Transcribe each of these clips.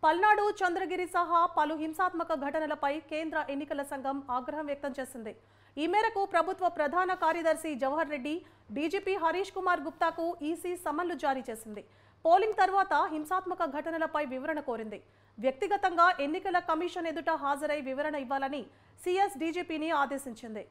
పల్నాడు, చంద్రగిరి సహా పలు హింసాత్మక ఘటనలపై కేంద్ర ఎన్నికల సంఘం ఆగ్రహం వ్యక్తం చేసింది. ఈ మేరకు ప్రభుత్వ ప్రధాన కార్యదర్శి జవహర్ రెడ్డి, డీజీపీ హరీష్ కుమార్ గుప్తాకు ఈసీ సమన్లు జారీ చేసింది. పోలింగ్ తర్వాత హింసాత్మక ఘటనలపై వివరణ కోరింది. వ్యక్తిగతంగా ఎన్నికల కమిషన్ ఎదుట హాజరై వివరణ ఇవ్వాలని సీఎస్ డీజీపీని ఆదేశించింది.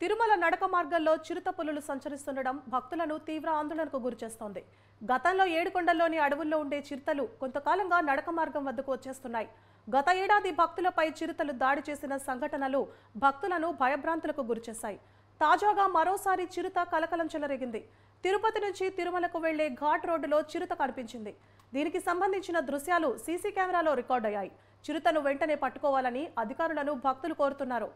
తిరుమల నడక మార్గంలో చిరుత పులులు సంచరిస్తుండడం భక్తులను తీవ్ర ఆందోళనకు గురిచేస్తోంది. గతంలో ఏడుకొండల్లోని అడవుల్లో ఉండే చిరుతలు కొంతకాలంగా నడక మార్గం వద్దకు వచ్చేస్తున్నాయి. గత ఏడాది భక్తులపై చిరుతలు దాడి చేసిన సంఘటనలు భక్తులను భయభ్రాంతులకు గురిచేశాయి. తాజాగా మరోసారి చిరుత కలకలం చెలరేగింది. తిరుపతి నుంచి తిరుమలకు వెళ్లే ఘాట్ రోడ్డులో చిరుత కనిపించింది. దీనికి సంబంధించిన దృశ్యాలు సీసీ కెమెరాలో రికార్డయ్యాయి. చిరుతను వెంటనే పట్టుకోవాలని అధికారులను భక్తులు కోరుతున్నారు.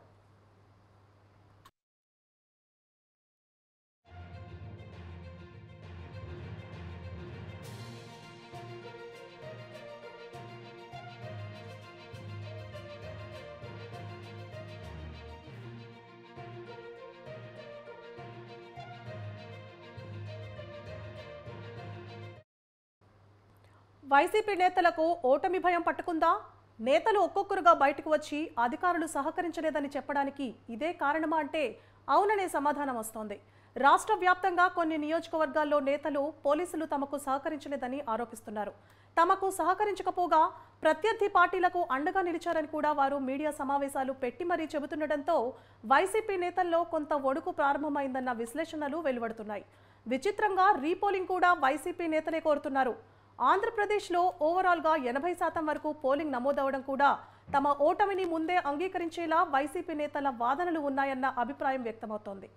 వైసీపీ నేతలకు ఓటమి భయం పట్టుకుందా? నేతలు ఒక్కొక్కరుగా బయటకు వచ్చి అధికారులు సహకరించలేదని చెప్పడానికి ఇదే కారణమా అంటే అవుననే సమాధానం వస్తోంది. రాష్ట్ర వ్యాప్తంగా కొన్ని నియోజకవర్గాల్లో నేతలు, పోలీసులు తమకు సహకరించలేదని ఆరోపిస్తున్నారు. తమకు సహకరించకపోగా ప్రత్యర్థి పార్టీలకు అండగా నిలిచారని కూడా వారు మీడియా సమావేశాలు పెట్టి మరీ చెబుతుండటంతో వైసీపీ నేతల్లో కొంత ఒడుకు ప్రారంభమైందన్న విశ్లేషణలు వెలువడుతున్నాయి. విచిత్రంగా రీపోలింగ్ కూడా వైసీపీ నేతలే కోరుతున్నారు. ఆంధ్రప్రదేశ్లో ఓవరాల్గా 80% వరకు పోలింగ్ నమోదవడం కూడా తమ ఓటమిని ముందే అంగీకరించేలా వైసీపీ నేతల వాదనలు ఉన్నాయన్న అభిప్రాయం వ్యక్తమవుతోంది.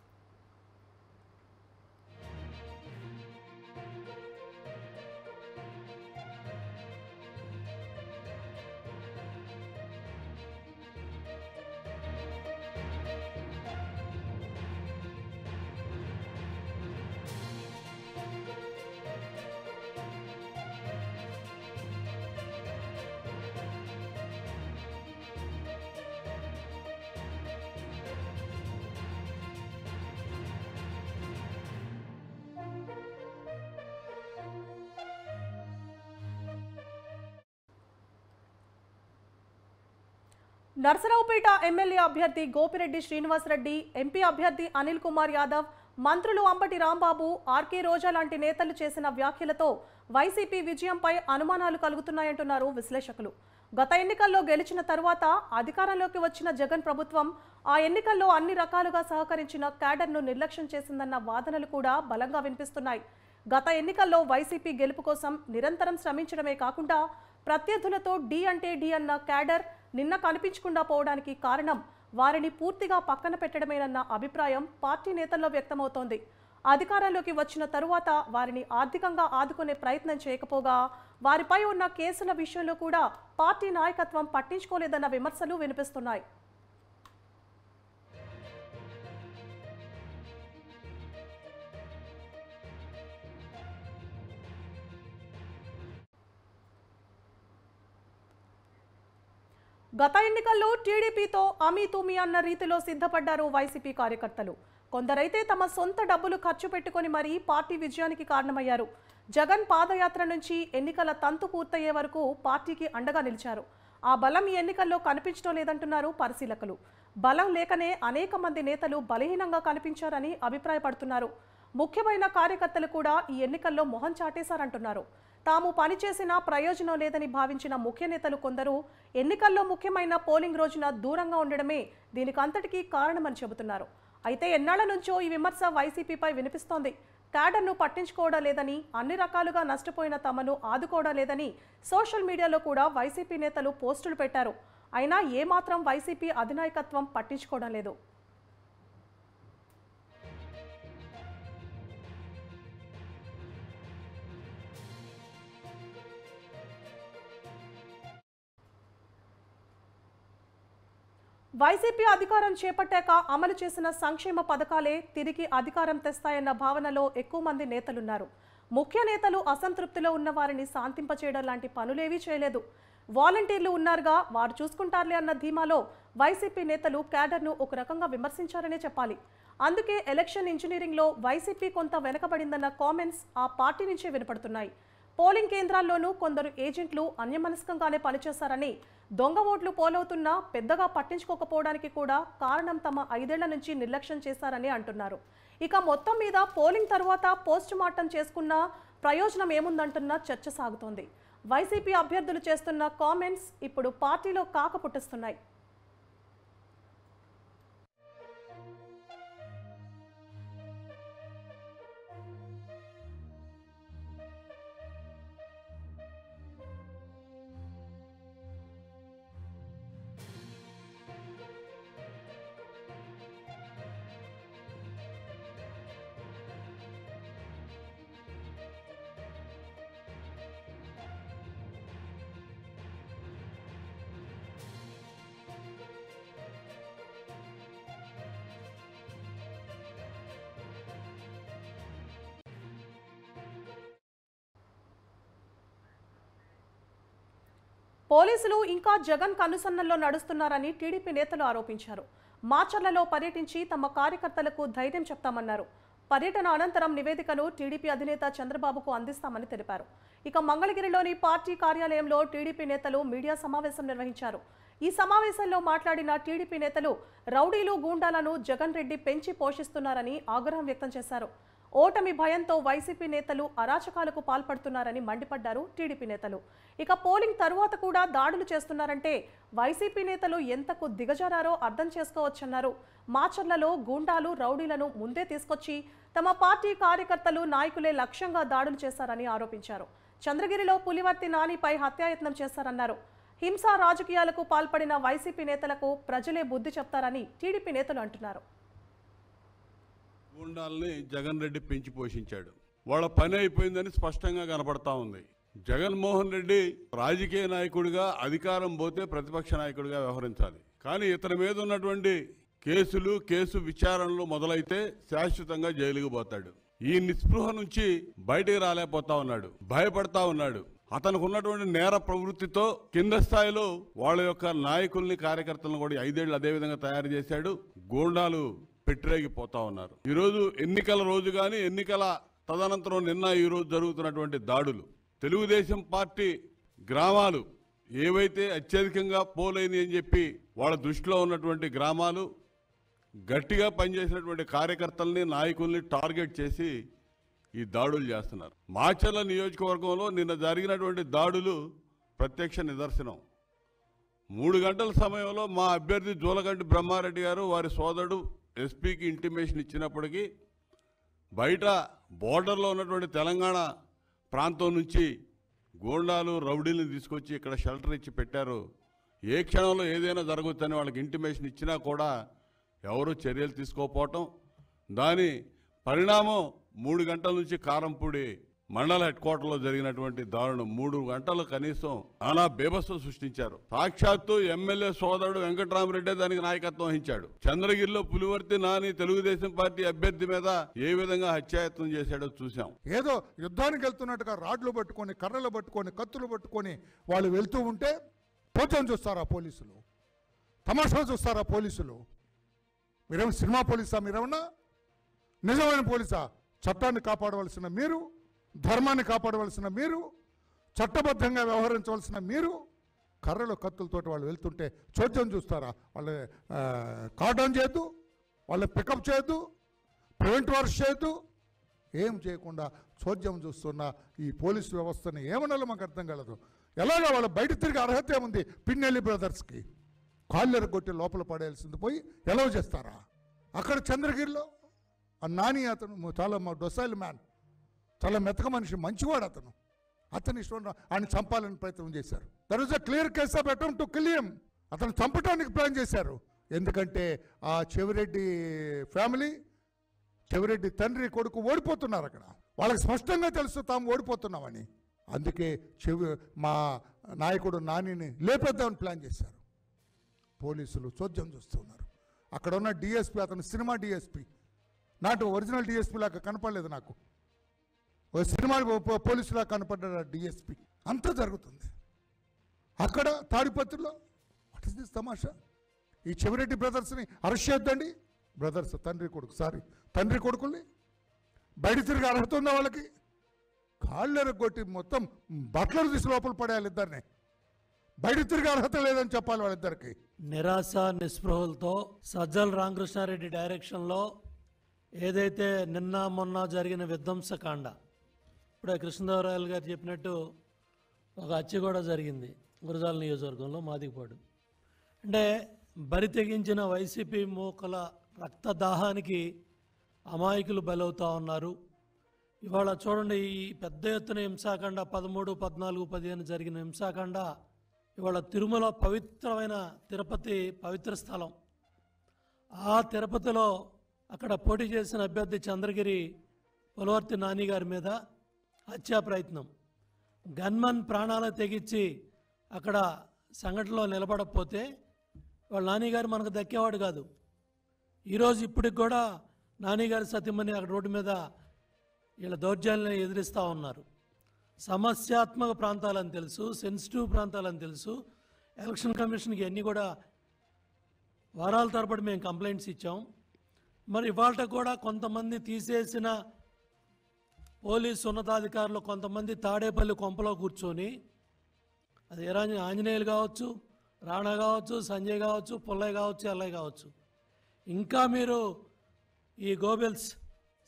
నర్సరావుపేట ఎమ్మెల్యే అభ్యర్థి గోపిరెడ్డి శ్రీనివాసరెడ్డి, ఎంపీ అభ్యర్థి అనిల్ కుమార్ యాదవ్, మంత్రులు అంబటి రాంబాబు, ఆర్కే రోజా లాంటి నేతలు చేసిన వ్యాఖ్యలతో వైసీపీ విజయంపై అనుమానాలు కలుగుతున్నాయంటున్నారు విశ్లేషకులు. గత ఎన్నికల్లో గెలిచిన తరువాత అధికారంలోకి వచ్చిన జగన్ ప్రభుత్వం ఆ ఎన్నికల్లో అన్ని రకాలుగా సహకరించిన క్యాడర్ను నిర్లక్ష్యం చేసిందన్న వాదనలు కూడా బలంగా వినిపిస్తున్నాయి. గత ఎన్నికల్లో వైసీపీ గెలుపు కోసం నిరంతరం శ్రమించడమే కాకుండా ప్రత్యర్థులతో డి అంటే డి అన్న క్యాడర్ నిన్న కనిపించకుండా పోవడానికి కారణం వారిని పూర్తిగా పక్కన పెట్టడమేనన్న అభిప్రాయం పార్టీ నేతల్లో వ్యక్తమవుతోంది. అధికారంలోకి వచ్చిన తరువాత వారిని ఆర్థికంగా ఆదుకునే ప్రయత్నం చేయకపోగా వారిపై ఉన్న కేసుల విషయంలో కూడా పార్టీ నాయకత్వం పట్టించుకోలేదన్న విమర్శలు వినిపిస్తున్నాయి. గత ఎన్నికల్లో టీడీపీతో అమీతుమీ అన్న రీతిలో సిద్ధపడ్డారు వైసీపీ కార్యకర్తలు. కొందరైతే తమ సొంత డబ్బులు ఖర్చు పెట్టుకుని మరీ పార్టీ విజయానికి కారణమయ్యారు. జగన్ పాదయాత్ర నుంచి ఎన్నికల తంతు పూర్తయ్యే వరకు పార్టీకి అండగా నిలిచారు. ఆ బలం ఈ ఎన్నికల్లో కనిపించడం లేదంటున్నారు పరిశీలకులు. బలం లేకనే అనేక మంది నేతలు బలహీనంగా కనిపించారని అభిప్రాయపడుతున్నారు. ముఖ్యమైన కార్యకర్తలు కూడా ఈ ఎన్నికల్లో మొహం చాటేశారంటున్నారు. తాము పనిచేసిన ప్రయోజనం లేదని భావించిన ముఖ్య నేతలు కొందరు ఎన్నికల్లో ముఖ్యమైన పోలింగ్ రోజున దూరంగా ఉండడమే దీనికంతటికీ కారణమని చెబుతున్నారు. అయితే ఎన్నాళ్ల నుంచో ఈ విమర్శ వైసీపీపై వినిపిస్తోంది. క్యాడర్ను పట్టించుకోవడం లేదని, అన్ని రకాలుగా నష్టపోయిన తమను ఆదుకోవడం లేదని సోషల్ మీడియాలో కూడా వైసీపీ నేతలు పోస్టులు పెట్టారు. అయినా ఏమాత్రం వైసీపీ అధినాయకత్వం పట్టించుకోవడం లేదు. వైసీపీ అధికారం చేపట్టాక అమలు చేసిన సంక్షేమ పథకాలే తిరిగి అధికారం తెస్తాయన్న భావనలో ఎక్కువ మంది నేతలున్నారు. ముఖ్య నేతలు అసంతృప్తిలో ఉన్న వారిని శాంతింపచేయడం లాంటి పనులేవీ చేయలేదు. వాలంటీర్లు ఉన్నారుగా, వారు చూసుకుంటారులే అన్న ధీమాలో వైసీపీ నేతలు క్యాడర్ను ఒక రకంగా విమర్శించారనే చెప్పాలి. అందుకే ఎలక్షన్ ఇంజనీరింగ్లో వైసీపీ కొంత వెనకబడిందన్న కామెంట్స్ ఆ పార్టీ నుంచే వినపడుతున్నాయి. పోలింగ్ కేంద్రాల్లోనూ కొందరు ఏజెంట్లు అన్యమనస్కంగానే పనిచేశారని, దొంగ ఓట్లు పోలవుతున్నా పెద్దగా పట్టించుకోకపోవడానికి కూడా కారణం తమ 5 ఏళ్ల నుంచి నిర్లక్ష్యం చేశారని అంటున్నారు. ఇక మొత్తం మీద పోలింగ్ తర్వాత పోస్ట్ మార్టం చేసుకున్న ప్రయోజనం ఏముందంటున్న చర్చ సాగుతోంది. వైసీపీ అభ్యర్థులు చేస్తున్న కామెంట్స్ ఇప్పుడు పార్టీలో కాక పుట్టిస్తున్నాయి. పోలీసులు ఇంకా జగన్ కనుసన్నల్లో నడుస్తున్నారని టీడీపీ నేతలు ఆరోపించారు. మాచర్లలో పర్యటించి తమ కార్యకర్తలకు ధైర్యం చెప్తామన్నారు. పర్యటన అనంతరం నివేదికను టీడీపీ అధినేత చంద్రబాబుకు అందిస్తామని తెలిపారు. ఇక మంగళగిరిలోని పార్టీ కార్యాలయంలో టీడీపీ నేతలు మీడియా సమావేశం నిర్వహించారు. ఈ సమావేశంలో మాట్లాడిన టీడీపీ నేతలు రౌడీలు, గూండాలను జగన్ రెడ్డి పెంచి పోషిస్తున్నారని ఆగ్రహం వ్యక్తం చేశారు. ఓటమి భయంతో వైసీపీ నేతలు అరాచకాలకు పాల్పడుతున్నారని మండిపడ్డారు టీడీపీ నేతలు. ఇక పోలింగ్ తరువాత కూడా దాడులు చేస్తున్నారంటే వైసీపీ నేతలు ఎంతకు దిగజారారో అర్థం చేసుకోవచ్చన్నారు. మాచర్లలో గూండాలు, రౌడీలను ముందే తీసుకొచ్చి తమ పార్టీ కార్యకర్తలు, నాయకులే లక్ష్యంగా దాడులు చేశారని ఆరోపించారు. చంద్రగిరిలో పులివర్తి నానిపై హత్యాయత్నం చేశారన్నారు. హింసా రాజకీయాలకు పాల్పడిన వైసీపీ నేతలకు ప్రజలే బుద్ధి చెప్తారని టీడీపీ నేతలు అంటున్నారు. గూండాల్ని జగన్ రెడ్డి పెంచి పోషించాడు. వాళ్ళ పని అయిపోయిందని స్పష్టంగా కనపడతా ఉంది. జగన్మోహన్ రెడ్డి రాజకీయ నాయకుడిగా అధికారం పోతే ప్రతిపక్ష నాయకుడిగా వ్యవహరించాలి. కానీ ఇతని మీద ఉన్నటువంటి కేసు విచారణలు మొదలైతే శాశ్వతంగా జైలుకు పోతాడు. ఈ నిస్పృహ నుంచి బయటికి రాలేకపోతా ఉన్నాడు, భయపడతా ఉన్నాడు. అతనికి ఉన్నటువంటి నేర ప్రవృత్తితో కింద స్థాయిలో వాళ్ళ యొక్క నాయకుల్ని, కార్యకర్తలను కూడా 5 ఏళ్లు అదే విధంగా తయారు చేశాడు. గూండాలు పెట్టిరేగిపోతా ఉన్నారు. ఈరోజు ఎన్నికల రోజు కానీ, ఎన్నికల తదనంతరం నిన్న ఈరోజు జరుగుతున్నటువంటి దాడులు, తెలుగుదేశం పార్టీ గ్రామాలు ఏవైతే అత్యధికంగా పోలైంది అని చెప్పి వాళ్ళ దృష్టిలో ఉన్నటువంటి గ్రామాలు, గట్టిగా పనిచేసినటువంటి కార్యకర్తల్ని, నాయకుల్ని టార్గెట్ చేసి ఈ దాడులు చేస్తున్నారు. మాచర్ల నియోజకవర్గంలో నిన్న జరిగినటువంటి దాడులు ప్రత్యక్ష నిదర్శనం. 3 గంటల సమయంలో మా అభ్యర్థి జూలగంటి బ్రహ్మారెడ్డి గారు వారి సోదరుడు ఎస్పీకి ఇంటిమేషన్ ఇచ్చినప్పటికీ బయట బోర్డర్లో ఉన్నటువంటి తెలంగాణ ప్రాంతం నుంచి గూండాలు, రౌడీలను తీసుకొచ్చి ఇక్కడ షెల్టర్ ఇచ్చి పెట్టారు. ఏ క్షణంలో ఏదైనా జరగవచ్చని వాళ్ళకి ఇంటిమేషన్ ఇచ్చినా కూడా ఎవరు చర్యలు తీసుకోకపోవటం, దాని పరిణామం 3 గంటల నుంచి కారంపూడి మండల హెడ్ క్వార్టర్లో జరిగినటువంటి దారుణం. 3 గంటలు కనీసం నానా బేభత్సం సృష్టించారు. సాక్షాత్తు ఎమ్మెల్యే సోదరుడు వెంకటరామరెడ్డి దానికి నాయకత్వం వహించాడు. చంద్రగిరిలో పులివర్తి నాని తెలుగుదేశం పార్టీ అభ్యర్థి మీద ఏ విధంగా హత్యాయత్నం చేశాడో చూసాం. ఏదో యుద్ధానికి వెళ్తున్నట్టుగా రాడ్లు పట్టుకొని, కర్రలు పట్టుకొని, కత్తులు పట్టుకొని వాళ్ళు వెళ్తూ ఉంటే పోచం చూస్తారా పోలీసులు? తమాషా చూస్తారా పోలీసులు? మీరేమో సినిమా పోలీసా? మీరేమన్నా నిజమైన పోలీసా? చట్టాన్ని కాపాడవలసిన మీరు, ధర్మాన్ని కాపాడవలసిన మీరు, చట్టబద్ధంగా వ్యవహరించవలసిన మీరు కర్రలు, కత్తులతో వాళ్ళు వెళ్తుంటే చోద్యం చూస్తారా? వాళ్ళ కార్డౌన్ చేయొద్దు, వాళ్ళని పికప్ చేయొద్దు, ప్రివెంట్ వర్క్ చేయొద్దు, ఏం చేయకుండా చోద్యం చూస్తున్న ఈ పోలీసు వ్యవస్థని ఏమన్నా మాకు అర్థం కలదు. ఎలాగో వాళ్ళు బయట తిరిగి అర్హత ఏముంది? పిన్నెల్లి బ్రదర్స్కి కాళ్ళెర కొట్టి లోపల పడేయాల్సింది పోయి ఎలా చేస్తారా? అక్కడ చంద్రగిరిలో ఆ నాని అతను చాలా డొసైల్ మ్యాన్, చాలా మెతక మనిషి, మంచివాడు అతను ఇష్టం ఆయన చంపాలని ప్రయత్నం చేశారు. There is a clear case of attempt to kill him. అతను చంపటానికి ప్లాన్ చేశారు. ఎందుకంటే ఆ చెవిరెడ్డి ఫ్యామిలీ, చెవిరెడ్డి తండ్రి కొడుకు ఓడిపోతున్నారు అక్కడ. వాళ్ళకి స్పష్టంగా తెలుసు తాము ఓడిపోతున్నామని. అందుకే మా నాయకుడు నానిని లేపేద్దామని ప్లాన్ చేశారు. పోలీసులు చోద్యం చూస్తున్నారు. అక్కడ ఉన్న డిఎస్పీ, అతను సినిమా డిఎస్పీ, నాటు ఒరిజినల్ డిఎస్పీ లాగా కనపడలేదు నాకు. ఓ సినిమా పోలీసులా కనపడ్డ డిఎస్పీ. అంతా జరుగుతుంది అక్కడ తాడిపత్రిలో. వాట్ ఇస్ దిస్ తమాషా? ఈ చెవిరెడ్డి బ్రదర్స్ని అరెస్ట్ చేద్దండి. బ్రదర్స్, తండ్రి కొడుకుల్ని బయట తిరిగి అర్హత ఉన్న వాళ్ళకి కాళ్ళు ఎరగొట్టి మొత్తం బట్టలు తీసి లోపల పడేయాలి. ఇద్దరిని బయట తిరిగి అర్హత లేదని చెప్పాలి వాళ్ళిద్దరికి. నిరాశ నిస్పృహలతో సజ్జల రామకృష్ణారెడ్డి డైరెక్షన్లో ఏదైతే నిన్న మొన్న జరిగిన విధ్వంసకాండ, ఇప్పుడే కృష్ణదేవరాయలు గారు చెప్పినట్టు ఒక హత్య కూడా జరిగింది గురజాల నియోజకవర్గంలో మాదిగపాడు. అంటే బరి తెగించిన వైసీపీ మూకల రక్తదాహానికి అమాయకులు బలవుతూ ఉన్నారు. ఇవాళ చూడండి, ఈ పెద్ద ఎత్తున హింసాకాండ 13, 14, 15 జరిగిన హింసాకాండ ఇవాళ తిరుమల పవిత్రమైన తిరుపతి పవిత్ర స్థలం. ఆ తిరుపతిలో అక్కడ పోటీ చేసిన అభ్యర్థి చంద్రగిరి పులవర్తి నాని గారి మీద హత్యా ప్రయత్నం. గన్మన్ ప్రాణాలు తెగించి అక్కడ సంఘటనలో నిలబడకపోతే వాళ్ళ నానిగారు మనకు దక్కేవాడు కాదు. ఈరోజు ఇప్పటికి కూడా నానిగారి సతీమణి అక్కడ రోడ్డు మీద వీళ్ళ దౌర్జన్యాలను ఎదిరిస్తూ ఉన్నారు. సమస్యాత్మక ప్రాంతాలని తెలుసు, సెన్సిటివ్ ప్రాంతాలని తెలుసు. ఎలక్షన్ కమిషన్కి అన్నీ కూడా వారాల తరబడి మేము కంప్లైంట్స్ ఇచ్చాం. మరి ఇవాళ కూడా కొంతమంది తీసేసిన పోలీసు ఉన్నతాధికారులు కొంతమంది తాడేపల్లి కొంపలో కూర్చొని, అది ఆంజనేయులు కావచ్చు, రాణా కావచ్చు, సంజయ్ కావచ్చు, పుల్లయ్య కావచ్చు, ఎల్లయ్య కావచ్చు, ఇంకా మీరు ఈ గోబెల్స్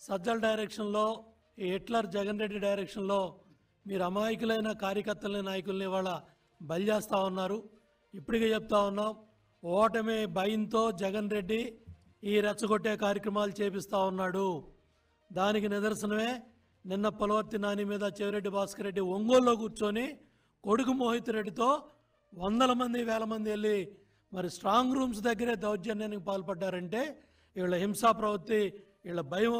సజ్జల డైరెక్షన్లో, ఈ హిట్లర్ జగన్ రెడ్డి డైరెక్షన్లో మీరు అమాయకులైన కార్యకర్తలని, నాయకుల్ని ఇవాళ బలి చేస్తూ ఉన్నారు. ఇప్పటికే చెప్తా ఉన్నాం, ఓటమి భయంతో జగన్ రెడ్డి ఈ రెచ్చగొట్టే కార్యక్రమాలు చేపిస్తూ ఉన్నాడు. దానికి నిదర్శనమే నిన్న పులవర్తి నాని మీద చెవిరెడ్డి భాస్కర్ రెడ్డి ఒంగోలులో కూర్చొని కొడుకు మోహిత్ రెడ్డితో 100 మంది 1000 మంది వెళ్ళి మరి స్ట్రాంగ్ రూమ్స్ దగ్గరే దౌర్జన్యానికి పాల్పడ్డారంటే వీళ్ళ హింసా ప్రవృత్తి, వీళ్ళ భయం.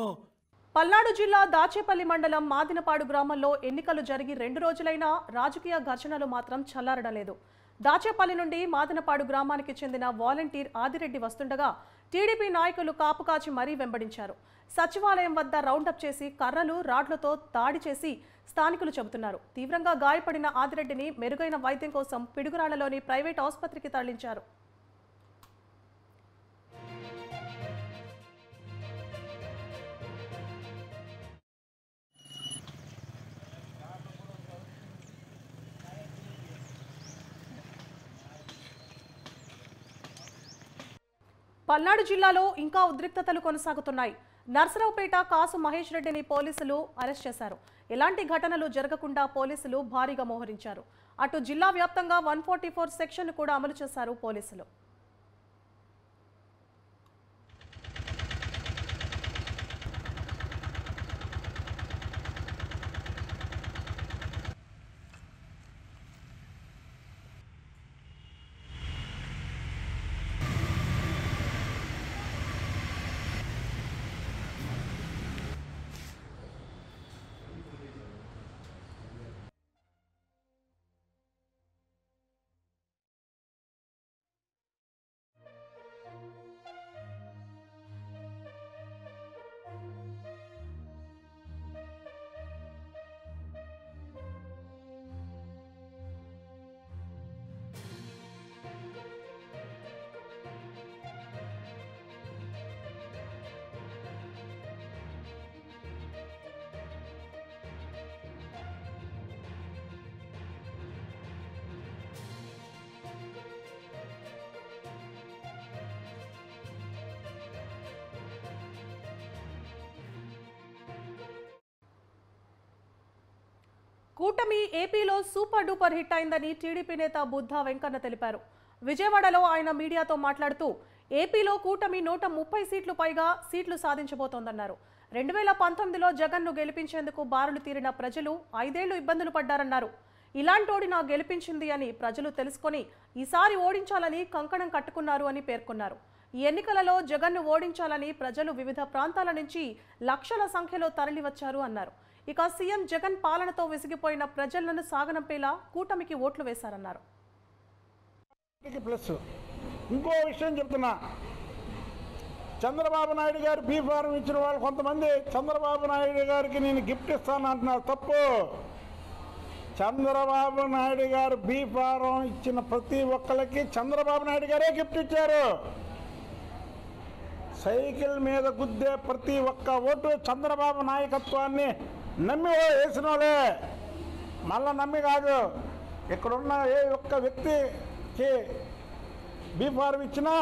పల్నాడు జిల్లా దాచేపల్లి మండలం మాదినపాడు గ్రామంలో ఎన్నికలు జరిగి 2 రోజులైనా రాజకీయ ఘర్షణలు మాత్రం చల్లారడలేదు. దాచేపల్లి నుండి మాదినపాడు గ్రామానికి చెందిన వాలంటీర్ ఆదిరెడ్డి వస్తుండగా టీడీపీ నాయకులు కాపుకాచి మరీ వెంబడించారు. సచివాలయం వద్ద రౌండప్ చేసి కర్రలు, రాడ్లతో దాడి చేసి స్థానికులు చెబుతున్నారు. తీవ్రంగా గాయపడిన ఆదిరెడ్డిని మెరుగైన వైద్యం కోసం పిడుగురాళ్లలోని ప్రైవేట్ ఆసుపత్రికి తరలించారు. పల్నాడు జిల్లాలో ఇంకా ఉద్రిక్తతలు కొనసాగుతున్నాయి. నర్సరావుపేట కాసు మహేష్ రెడ్డిని పోలీసులు అరెస్ట్ చేశారు. ఎలాంటి ఘటనలు జరగకుండా పోలీసులు భారీగా మోహరించారు. అటు జిల్లా వ్యాప్తంగా 144 సెక్షన్ కూడా అమలు చేశారు పోలీసులు. కూటమి ఏపీలో సూపర్ డూపర్ హిట్ అయిందని టీడీపీ నేత బుద్ధా వెంకన్న తెలిపారు. విజయవాడలో ఆయన మీడియాతో మాట్లాడుతూ ఏపీలో కూటమి 130 సీట్లు పైగా సీట్లు సాధించబోతోందన్నారు. 2019లో జగన్ను గెలిపించేందుకు బారులు తీరిన ప్రజలు 5 ఏళ్లు ఇబ్బందులు పడ్డారన్నారు. ఇలాంటోడి నా గెలిపించింది అని ప్రజలు తెలుసుకొని ఈసారి ఓడించాలని కంకణం కట్టుకున్నారు అని పేర్కొన్నారు. ఈ ఎన్నికలలో జగన్ను ఓడించాలని ప్రజలు వివిధ ప్రాంతాల నుంచి లక్షల సంఖ్యలో తరలివచ్చారు అన్నారు. ఇక సీఎం జగన్ పాలనతో విసిగిపోయిన ప్రజలను సాగనంపేలా కూటమికి ఓట్లు వేశారన్నారు. ప్లస్ ఇంకో విషయం చెప్తున్నా, చంద్రబాబు నాయుడు గారు బీ ఫారం ఇచ్చిన వాళ్ళు కొంతమంది చంద్రబాబు నాయుడు గారికి నేను గిఫ్ట్ ఇస్తాను అంటున్నారు. తప్పు. చంద్రబాబు నాయుడు గారు బీ ఫారం ఇచ్చిన ప్రతి ఒక్కరికి చంద్రబాబు నాయుడు గారే గిఫ్ట్ ఇచ్చారు. సైకిల్ మీద గుద్దే ప్రతి ఒక్క ఓటు చంద్రబాబు నాయకత్వాన్ని నమ్మి వేసిన వాళ్ళే, మళ్ళా నమ్మి కాదు. ఇక్కడున్న ఏ ఒక్క వ్యక్తికి బీ ఫారం ఇచ్చినా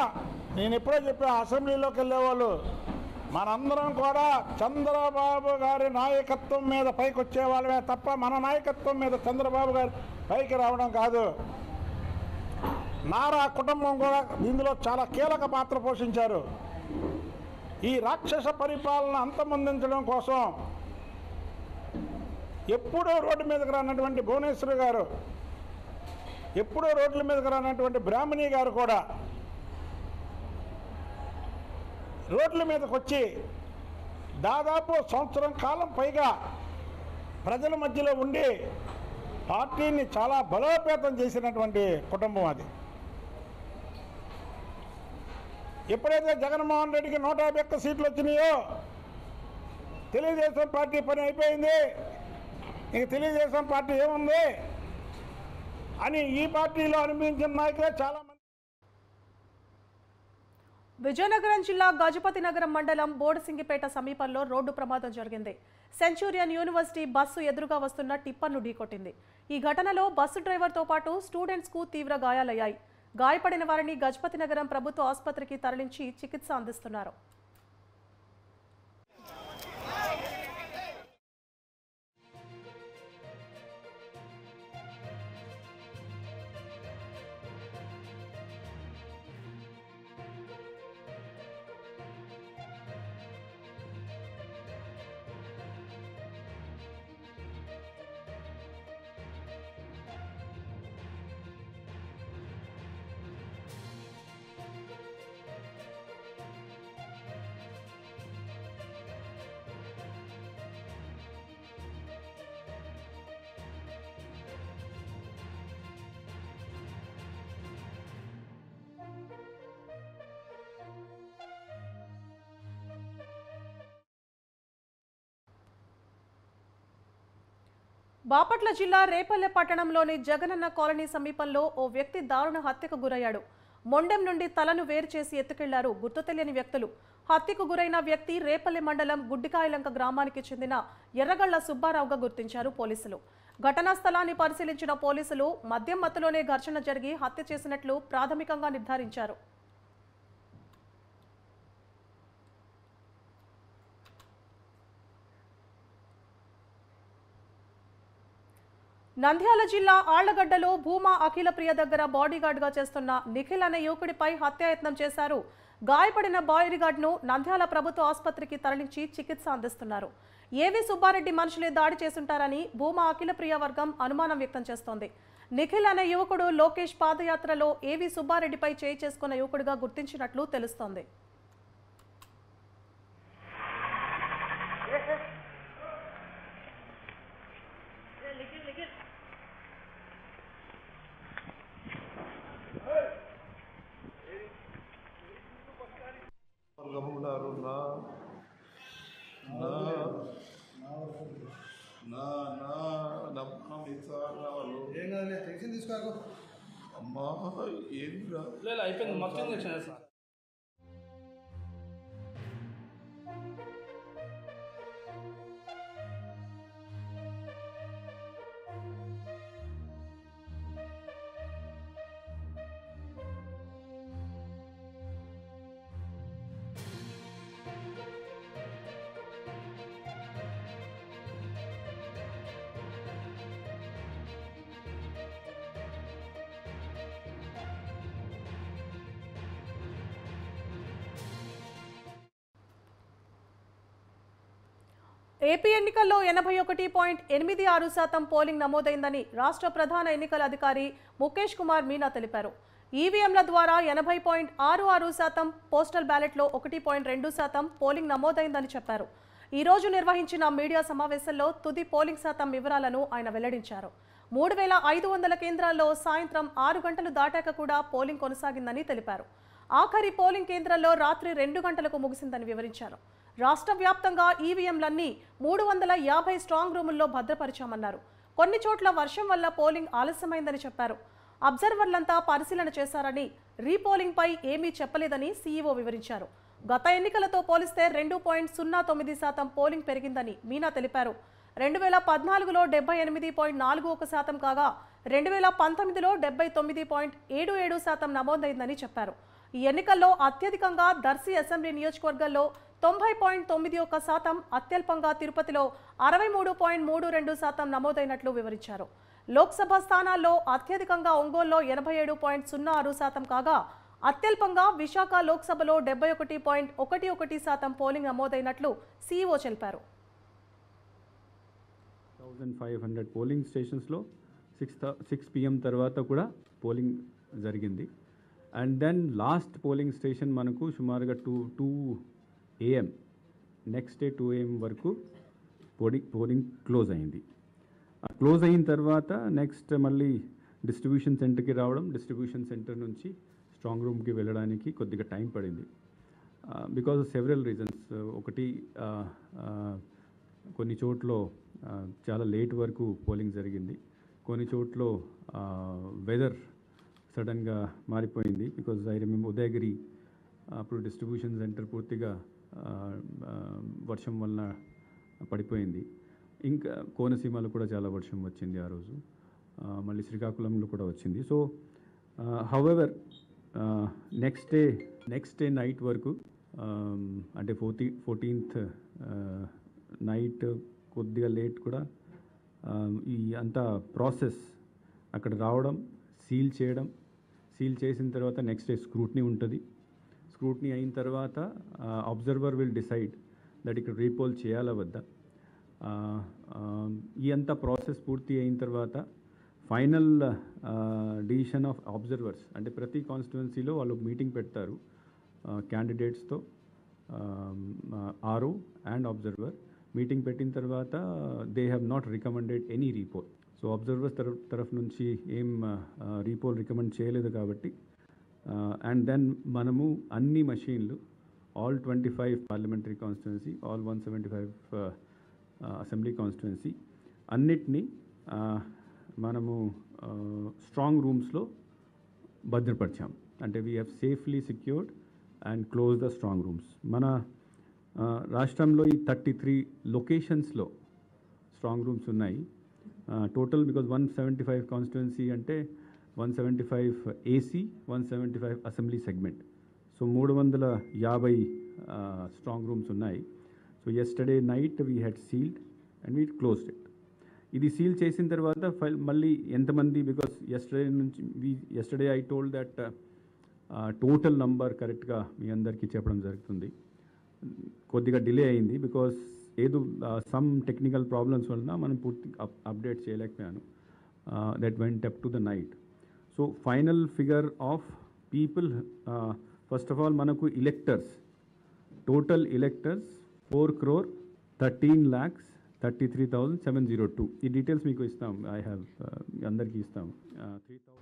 నేను ఎప్పుడో చెప్పా, అసెంబ్లీలోకి వెళ్ళేవాళ్ళు మనందరం కూడా చంద్రబాబు గారి నాయకత్వం మీద పైకి వచ్చేవాళ్ళమే తప్ప మన నాయకత్వం మీద చంద్రబాబు గారి పైకి రావడం కాదు. నారా కుటుంబం కూడా ఇందులో చాలా కీలక పాత్ర పోషించారు. ఈ రాక్షస పరిపాలన అంతమొందించడం కోసం ఎప్పుడూ రోడ్డు మీదకి రానటువంటి భువనేశ్వరి గారు, ఎప్పుడూ రోడ్ల మీదకి రానటువంటి బ్రాహ్మణి గారు కూడా రోడ్ల మీదకి వచ్చి దాదాపు సంవత్సరం కాలం పైగా ప్రజల మధ్యలో ఉండి పార్టీని చాలా బలోపేతం చేసినటువంటి కుటుంబం అది. ఎప్పుడైతే జగన్మోహన్ రెడ్డికి 151 సీట్లు వచ్చినాయో తెలుగుదేశం పార్టీ పని అయిపోయింది, ఇంక తెలుగుదేశం పార్టీ ఏముంది అని ఈ పార్టీలో అనిపించిన నాయకులే చాలా. విజయనగరం జిల్లా గజపతి నగరం మండలం బోడిసింగిపేట సమీపంలో రోడ్డు ప్రమాదం జరిగింది. సెంచూరియన్ యూనివర్సిటీ బస్సు ఎదురుగా వస్తున్న టిప్పర్ను ఢీకొట్టింది. ఈ ఘటనలో బస్సు డ్రైవర్తో పాటు స్టూడెంట్స్కు తీవ్ర గాయాలయ్యాయి. గాయపడిన వారిని గజపతి నగరం ప్రభుత్వ ఆసుపత్రికి తరలించి చికిత్స అందిస్తున్నారు. బాపట్ల జిల్లా రేపల్లె పట్టణంలోని జగనన్న కాలనీ సమీపంలో ఓ వ్యక్తి దారుణ హత్యకు గురయ్యాడు. మొండెం నుండి తలను వేరు చేసి ఎత్తుకెళ్లారు గుర్తు తెలియని వ్యక్తులు. హత్యకు గురైన వ్యక్తి రేపల్లె మండలం గుడ్డికాయలంక గ్రామానికి చెందిన ఎర్రగళ్ల సుబ్బారావుగా గుర్తించారు పోలీసులు. ఘటనా స్థలాన్ని పరిశీలించిన పోలీసులు మద్యం మత్తులోనే ఘర్షణ జరిగి హత్య చేసినట్లు ప్రాథమికంగా నిర్ధారించారు. నంద్యాల జిల్లా ఆళ్లగడ్డలో భూమా అఖిలప్రియ దగ్గర బాడీగార్డ్గా చేస్తున్న నిఖిల్ అనే యువకుడిపై హత్యాయత్నం చేశారు. గాయపడిన బాడీగార్డ్ను నంద్యాల ప్రభుత్వ ఆసుపత్రికి తరలించి చికిత్స అందిస్తున్నారు. ఏవి సుబ్బారెడ్డి మనుషులే దాడి చేసుంటారని భూమా అఖిలప్రియ వర్గం అనుమానం వ్యక్తం చేస్తోంది. నిఖిల్ అనే యువకుడు లోకేష్ పాదయాత్రలో ఏవి సుబ్బారెడ్డిపై చేయి చేసుకున్న యువకుడిగా గుర్తించినట్లు తెలుస్తోంది. అమ్మా ఏం లేదు అయిపోయింది మొత్తం ఇంజక్షన్ సార్. ఏపీ ఎన్నికల్లో 81.86% పోలింగ్ నమోదైందని రాష్ట్ర ప్రధాన ఎన్నికల అధికారి ముఖేష్ కుమార్ మీనా తెలిపారు. ఈవీఎంల ద్వారా 80.66%, పోస్టల్ బ్యాలెట్లో 1.2% పోలింగ్ నమోదైందని చెప్పారు. ఈ రోజు నిర్వహించిన మీడియా సమావేశంలో తుది పోలింగ్ శాతం వివరాలను ఆయన వెల్లడించారు. 3500 కేంద్రాల్లో సాయంత్రం 6 గంటలు దాటాక కూడా పోలింగ్ కొనసాగిందని తెలిపారు. ఆఖరి పోలింగ్ కేంద్రాల్లో రాత్రి 2 గంటలకు ముగిసిందని వివరించారు. రాష్ట్ర వ్యాప్తంగా ఈవీఎంలన్నీ 350 స్ట్రాంగ్ రూముల్లో భద్రపరిచామన్నారు. కొన్ని చోట్ల వర్షం వల్ల పోలింగ్ ఆలస్యమైందని చెప్పారు. అబ్జర్వర్లంతా పరిశీలన చేశారని, రీపోలింగ్పై ఏమీ చెప్పలేదని సీఈఓ వివరించారు. గత ఎన్నికలతో పోలిస్తే 2.09% పోలింగ్ పెరిగిందని మీనా తెలిపారు. 2014లో 78.41% కాగా 2019లో 79.77% నమోదైందని చెప్పారు. ఈ ఎన్నికల్లో అత్యధికంగా దర్శి అసెంబ్లీ నియోజకవర్గంలో 90.91%, అత్యల్పంగా తిరుపతిలో 63.32% నమోదైనట్లు వివరించారు. లోక్సభ స్థానాల్లో అత్యధికంగా ఒంగోలులో 87.06% కాగా అత్యల్పంగా విశాఖ లోక్సభలో 71.11% పోలింగ్ నమోదైనట్లు సీఈఓ తెలిపారు. 1500 పోలింగ్ స్టేషన్స్లో 6 PM తర్వాత కూడా పోలింగ్ జరిగింది. And then last polling station మనకు సుమారుగా 2 AM, నెక్స్ట్ డే 2 AM వరకు పోలింగ్ క్లోజ్ అయింది. క్లోజ్ అయిన తర్వాత నెక్స్ట్ మళ్ళీ డిస్ట్రిబ్యూషన్ సెంటర్కి రావడం, డిస్ట్రిబ్యూషన్ సెంటర్ నుంచి స్ట్రాంగ్ రూమ్కి వెళ్ళడానికి కొద్దిగా టైం పడింది. Because of several reasons. ఒకటి, కొన్ని చోట్ల చాలా లేట్ వరకు పోలింగ్ జరిగింది. కొన్ని చోట్ల వెదర్ సడన్గా మారిపోయింది. బికాజ్ ఐ రిమెంబర్ ఉదయగిరి అప్పుడు డిస్ట్రిబ్యూషన్ సెంటర్ పూర్తిగా వర్షం వలన పడిపోయింది. ఇంకా కోనసీమలో కూడా చాలా వర్షం వచ్చింది ఆ రోజు. మళ్ళీ శ్రీకాకుళంలో కూడా వచ్చింది. So however next day night వరకు, అంటే 14th నైట్ కొద్దిగా లేట్ కూడా ఈ అంతా ప్రాసెస్ అక్కడ రావడం, సీల్ చేయడం, సీల్ చేసిన తర్వాత నెక్స్ట్ డే స్క్రూట్నీ ఉంటుంది. స్క్రూట్నీ అయిన తర్వాత అబ్జర్వర్ విల్ డిసైడ్ దట్ ఇక్కడ రీపోల్ చేయాలా వద్దా. ఈ అంతా ప్రాసెస్ పూర్తి అయిన తర్వాత ఫైనల్ డిసిషన్ ఆఫ్ అబ్జర్వర్స్, అంటే ప్రతి కాన్స్టిట్యువెన్సీలో వాళ్ళు మీటింగ్ పెడతారు క్యాండిడేట్స్తో, ఆర్ఓ అండ్ అబ్జర్వర్. మీటింగ్ పెట్టిన తర్వాత they have not recommended any repoll. So observers తరఫు నుంచి ఏం రీపోల్ రికమెండ్ చేయలేదు కాబట్టి, అండ్ దెన్ మనము అన్ని మషీన్లు, all 25 parliamentary constituency, all 175 assembly constituency అన్నిటినీ మనము స్ట్రాంగ్ రూమ్స్లో భద్రపరిచాం. అంటే we have safely secured and close the strong rooms. మన రాష్ట్రంలో ఈ 33 లొకేషన్స్లో స్ట్రాంగ్ రూమ్స్ ఉన్నాయి టోటల్. బికాజ్ 175 కాన్స్టిట్యువెన్సీ అంటే 175 AC, 175 assembly segment. So 350 strong rooms ఉన్నాయి. So yesterday night we had sealed and we closed it. ఇది సీల్ చేసిన తర్వాత మళ్ళీ ఎంతమంది, because yesterday I told that total number కరెక్ట్గా మీ అందరికీ చెప్పడం జరుగుతుంది. కొద్దిగా డిలే అయింది బికాస్ ఏదో సమ్ టెక్నికల్ ప్రాబ్లమ్స్ వలన మనం పూర్తి అప్డేట్ చేయలేకపోయాను. That went up to the night. So final figure of people, first of all మనకు ఎలెక్టర్స్, టోటల్ ఎలెక్టర్స్ 4,13,33,702. ఈ డీటెయిల్స్ మీకు ఇస్తాం. ఐ హ్యావ్ అందరికీ ఇస్తాం. 3,000.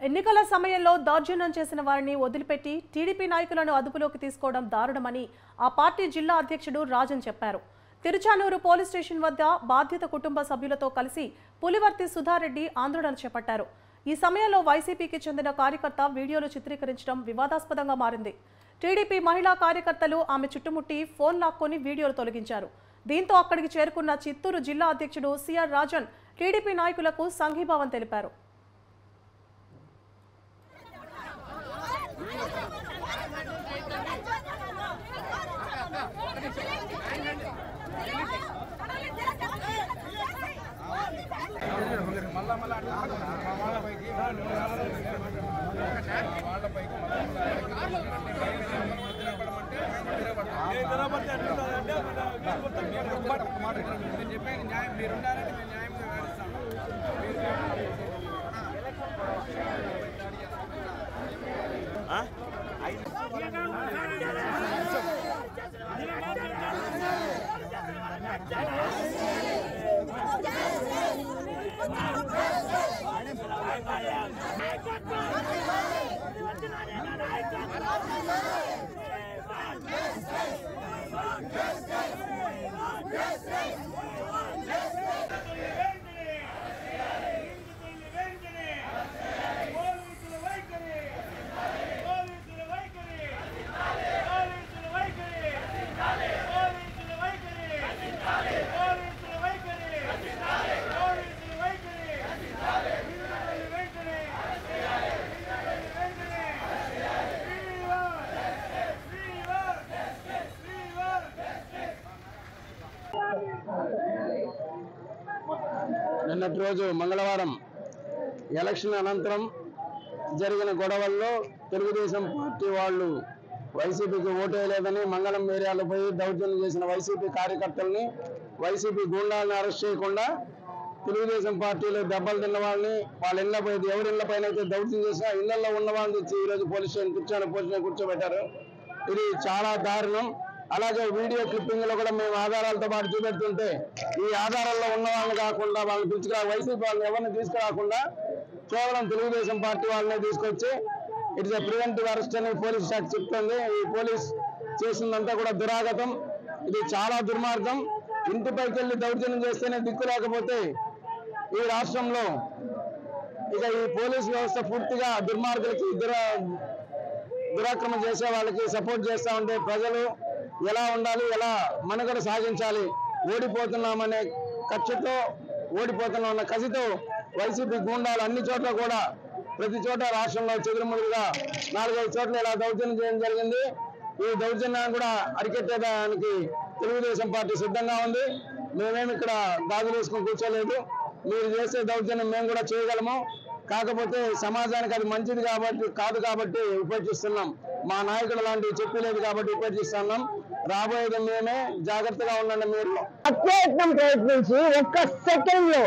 ఎన్నికల సమయంలో దౌర్జన్యం చేసిన వారిని వదిలిపెట్టి టీడీపీ నాయకులను అదుపులోకి తీసుకోవడం దారుణమని ఆ పార్టీ జిల్లా అధ్యక్షుడు రాజన్ చెప్పారు. తిరుచానూరు పోలీస్ స్టేషన్ వద్ద బాధిత కుటుంబ సభ్యులతో కలిసి పులివర్తి సుధారెడ్డి ఆందోళన చేపట్టారు. ఈ సమయంలో వైసీపీకి చెందిన కార్యకర్త వీడియోలు చిత్రీకరించడం వివాదాస్పదంగా మారింది. టీడీపీ మహిళా కార్యకర్తలు ఆమె చుట్టుముట్టి ఫోన్ లాక్కొని వీడియోలు తొలగించారు. దీంతో అక్కడికి చేరుకున్న చిత్తూరు జిల్లా అధ్యక్షుడు సిఆర్ రాజన్ టీడీపీ నాయకులకు సంఘీభావం తెలిపారు. వాళ్ళ నిన్నటి రోజు మంగళవారం ఎలక్షన్ అనంతరం జరిగిన గొడవల్లో తెలుగుదేశం పార్టీ వాళ్ళు వైసీపీకి ఓటేయలేదని మంగళం ఏరియాలో పోయి దౌర్జన్యం చేసిన వైసీపీ కార్యకర్తల్ని, వైసీపీ గూండాలను అరెస్ట్ చేయకుండా తెలుగుదేశం పార్టీలో దెబ్బలు తిన్న వాళ్ళని, వాళ్ళ ఇళ్ల పోయి ఎవరి ఇళ్ల పైన అయితే దౌర్జన్యం చేసినా ఇళ్లలో ఉన్న వాళ్ళని తెచ్చి ఈరోజు పోలీస్ స్టేషన్ కూర్చోబెట్టారు. ఇది చాలా దారుణం. అలాగే వీడియో క్లిప్పింగ్ లో కూడా మేము ఆధారాలతో పాటు చూపెడుతుంటే ఈ ఆధారాల్లో ఉన్న వాళ్ళని కాకుండా వాళ్ళని పిలుచుకురా వైసీపీ వాళ్ళని ఎవరిని తీసుకురాకుండా కేవలం తెలుగుదేశం పార్టీ వాళ్ళనే తీసుకొచ్చి ఇట్స్ ఎ ప్రివెంటివ్ అరెస్ట్ అని పోలీస్ శాఖ చెప్తుంది. ఈ పోలీస్ చేసిందంతా కూడా దురాగతం. ఇది చాలా దుర్మార్గం. ఇంటిపైకి వెళ్ళి దౌర్జన్యం చేస్తేనే దిక్కు లేకపోతే ఈ రాష్ట్రంలో ఇక ఈ పోలీస్ వ్యవస్థ పూర్తిగా దుర్మార్గులకి దురాక్రమణ చేసే వాళ్ళకి సపోర్ట్ చేస్తూ ఉంటే ప్రజలు ఎలా ఉండాలి, ఎలా మనుగడ సాగించాలి, ఓడిపోతున్నామనే కక్షతో ఓడిపోతున్నా ఉన్న కసితో వైసీపీ గూండాలు అన్ని చోట్ల కూడా ప్రతి చోట రాష్ట్రంలో చెదురుమదురుగా 4-5 చోట్ల ఇలా దౌర్జన్యం చేయడం జరిగింది. ఈ దౌర్జన్యాన్ని కూడా అరికెట్టేదానికి తెలుగుదేశం పార్టీ సిద్ధంగా ఉంది. మేమేమి ఇక్కడ గాజులు వేసుకొని కూర్చోలేదు. మీరు చేసే దౌర్జన్యం మేము కూడా చేయగలము. కాకపోతే సమాజానికి అది మంచిది కాదు కాబట్టి ఉపేక్షిస్తున్నాం. మా నాయకుడు లాంటివి చెప్పలేదు కాబట్టి ఉపేక్షిస్తున్నాం. రాబోయేది మేమే, జాగ్రత్తగా ఉండండి. మీరు అత్యయత్నం ప్రయత్నించి ఒక్క సెకండ్ లో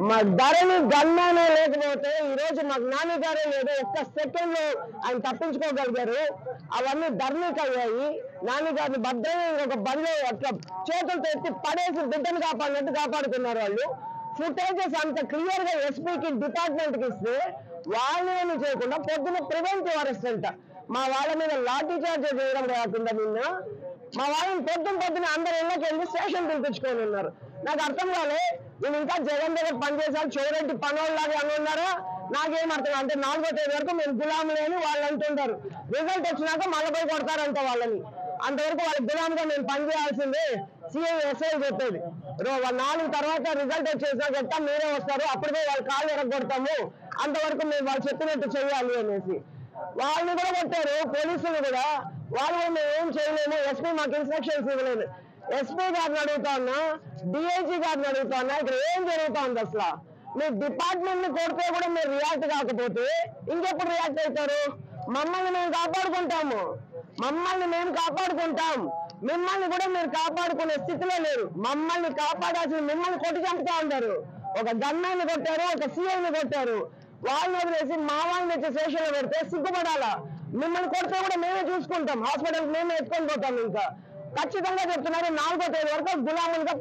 మా ధరని గన్మానే లేకపోతే ఈ రోజు మాకు నాని గారే లేదు. ఒక్క సెకండ్ లో ఆయన తప్పించుకోగలిగారు. అవన్నీ ధర్మీకయ్యాయి. నాని గారిని భద్రంగా ఒక బండి అట్లా చేతులతో ఎత్తి పడేసి బిడ్డను కాపాడినట్టు కాపాడుతున్నారు వాళ్ళు. ఫుటేజెస్ అంత క్లియర్ గా ఎస్పీకి డిపార్ట్మెంట్ కి ఇస్తే వాళ్ళని చేయకుండా పొద్దున ప్రివెంటివ్ అరెస్ట్ అంట. మా వాళ్ళ మీద లాఠీ చార్జ్ చేయడం కాకుండా నిన్న మా వాళ్ళని పొద్దున అందరు ఇళ్ళకి వెళ్ళి స్టేషన్ పిలిపించుకొని ఉన్నారు. నాకు అర్థం కాలే, నేను ఇంకా జగన్ దగ్గర పనిచేసాను చౌరెడ్డి పనోళ్ళలాగా అని ఉన్నారా? నాకేం అర్థం. అంటే 4వ తేదీ వరకు మేము గులాములు అని వాళ్ళు అంటుంటారు. రిజల్ట్ వచ్చినాక మళ్ళీ పోయి కొడతారంట వాళ్ళని. అంతవరకు వాళ్ళ గులాంగా మేము పనిచేయాల్సిందే సిఐ ఎస్ఐ చెప్పేది. 4 తర్వాత రిజల్ట్ వచ్చేసాక ఎట్టా మీరే వస్తారు, అప్పుడే వాళ్ళ కాళ్ళు ఎరగొడతాము, అంతవరకు మేము వాళ్ళు చెప్పినట్టు చేయాలి అనేసి వాళ్ళని కూడా కొట్టారు. పోలీసులు కూడా వాళ్ళు మేము ఏం చేయలేము, ఎస్పీ మాకు ఇన్స్ట్రక్షన్స్ ఇవ్వలేదు. ఎస్పీ గారిని అడుగుతా ఉన్నా, డిఐజీ గారిని అడుగుతా ఉన్నా, ఇక్కడ ఏం జరుగుతా ఉంది అసలు? మీ డిపార్ట్మెంట్ ని కొడితే కూడా మీరు రియాక్ట్ కాకపోతే ఇంకెప్పుడు రియాక్ట్ అవుతారు? మమ్మల్ని మేము కాపాడుకుంటాం, మిమ్మల్ని కూడా మీరు కాపాడుకునే స్థితిలో లేరు. మమ్మల్ని కాపాడాల్సిన మిమ్మల్ని కొట్టి చంపుతా ఉంటారు. ఒక గన్మెన్ కొట్టారు, ఒక సిఐని కొట్టారు. వాళ్ళని వదిలేసి మా వాళ్ళని వచ్చి స్టేషన్ లో పెడితే సిగ్గుపడాలా? మిమ్మల్ని కొడితే కూడా మేమే చూసుకుంటాం, హాస్పిటల్ మేమే ఎత్తుకొని పోతాం. ఇంకా ఖచ్చితంగా చెప్తున్నారు 4వ తేదీ వరకు గులాములుగా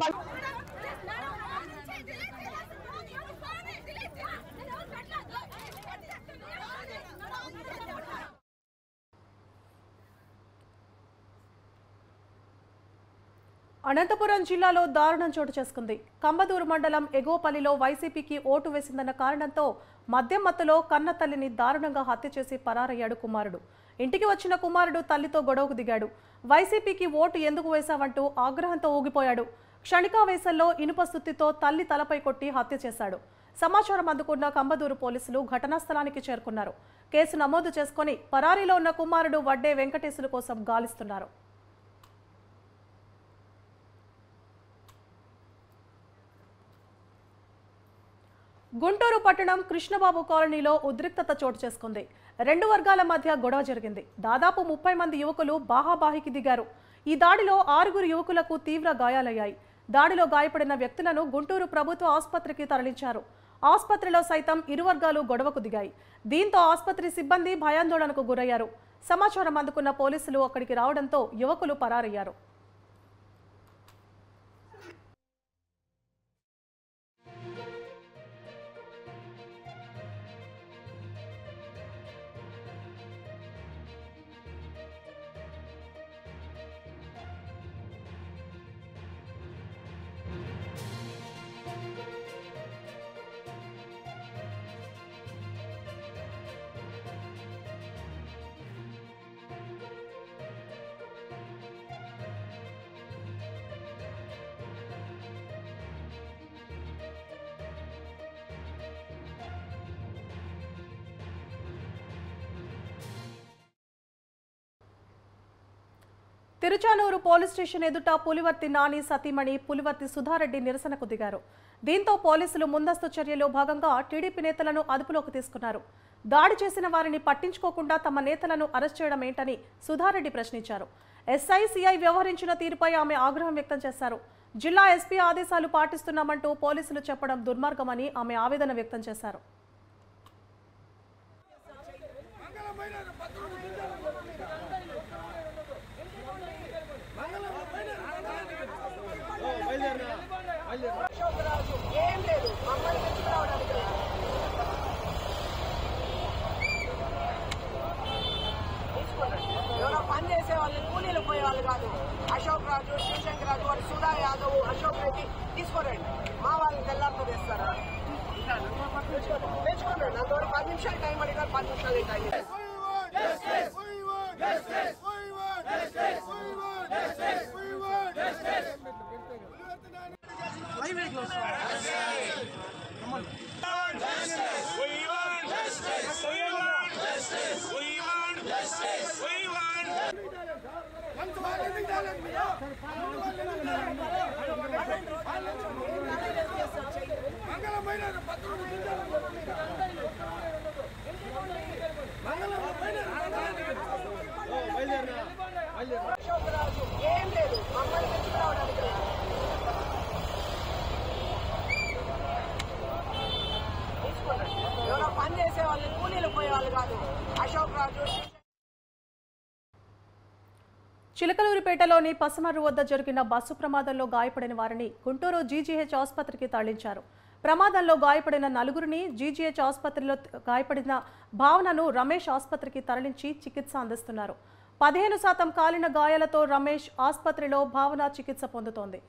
అనంతపురం జిల్లాలో దారుణం చోటు చేసుకుంది. కంబదూరు మండలం ఎగోపల్లిలో వైసీపీకి ఓటు వేసిందన్న కారణంతో మద్యం మత్తులో కన్న తల్లిని దారుణంగా హత్య చేసి పరారయ్యాడు కుమారుడు. ఇంటికి వచ్చిన కుమారుడు తల్లితో గొడవకు దిగాడు. వైసీపీకి ఓటు ఎందుకు వేశావంటూ ఆగ్రహంతో ఊగిపోయాడు. క్షణికావేశంలో ఇనుప సుత్తితో తల్లి తలపై కొట్టి హత్య చేశాడు. సమాచారం అందుకున్న కంబదూరు పోలీసులు ఘటనా స్థలానికి చేరుకున్నారు. కేసు నమోదు చేసుకుని పరారీలో ఉన్న కుమారుడు వడ్డే వెంకటేశుల కోసం గాలిస్తున్నారు. గుంటూరు పట్టణం కృష్ణబాబు కాలనీలో ఉద్రిక్తత చోటు చేసుకుంది. 2 వర్గాల మధ్య గొడవ జరిగింది. దాదాపు 30 మంది యువకులు బాహాబాహికి దిగారు. ఈ దాడిలో 6 యువకులకు తీవ్ర గాయాలయ్యాయి. దాడిలో గాయపడిన వ్యక్తులను గుంటూరు ప్రభుత్వ ఆసుపత్రికి తరలించారు. ఆసుపత్రిలో సైతం ఇరు వర్గాలు గొడవకు దిగాయి. దీంతో ఆసుపత్రి సిబ్బంది భయాందోళనకు గురయ్యారు. సమాచారం అందుకున్న పోలీసులు అక్కడికి రావడంతో యువకులు పరారయ్యారు. తిరుచానూరు పోలీస్ స్టేషన్ ఎదుట పులివర్తి నాని సతీమణి పులివర్తి సుధారెడ్డి నిరసనకు దిగారు. దీంతో పోలీసులు ముందస్తు చర్యలో భాగంగా టీడీపీ నేతలను అదుపులోకి తీసుకున్నారు. దాడి చేసిన వారిని పట్టించుకోకుండా తమ నేతలను అరెస్ట్ చేయడం ఏంటని సుధారెడ్డి ప్రశ్నించారు. ఎస్ఐ సిఐ వ్యవహరించిన తీరుపై ఆమె ఆగ్రహం వ్యక్తం చేశారు. జిల్లా ఎస్పీ ఆదేశాలు పాటిస్తున్నామంటూ పోలీసులు చెప్పడం దుర్మార్గమని ఆమె ఆవేదన వ్యక్తం చేశారు. పని చేసే వాళ్ళు కూలీలు పోయే వాళ్ళు కాదు. అశోక్ రాజు, శివశంకర్ రాజు, వాడు సుధా యాదవ్, అశోక్ రెడ్డి తీసుకోరండి. మా వాళ్ళని తెల్లారితో తెస్తారా? తెచ్చుకోండి. అంతవరకు 10 నిమిషాలు టైం అడిగారు. 10 నిమిషాలు టైం ఏం లేదు. మమ్మల్ని తెచ్చుకోవడానికి ఎవరో పని చేసే వాళ్ళు కూలీలు పోయే వాళ్ళు కాదు. అశోక్ రాజు. చిలకలూరిపేటలోని పసమర్రు వద్ద జరిగిన బస్సు ప్రమాదంలో గాయపడిన వారిని గుంటూరు జీజీహెచ్ ఆసుపత్రికి తరలించారు. ప్రమాదంలో గాయపడిన 4గురిని జీజీహెచ్ ఆసుపత్రిలో గాయపడిన భావనను రమేష్ ఆసుపత్రికి తరలించి చికిత్స అందిస్తున్నారు. 15% కాలిన గాయాలతో రమేష్ ఆసుపత్రిలో భావన చికిత్స పొందుతోంది.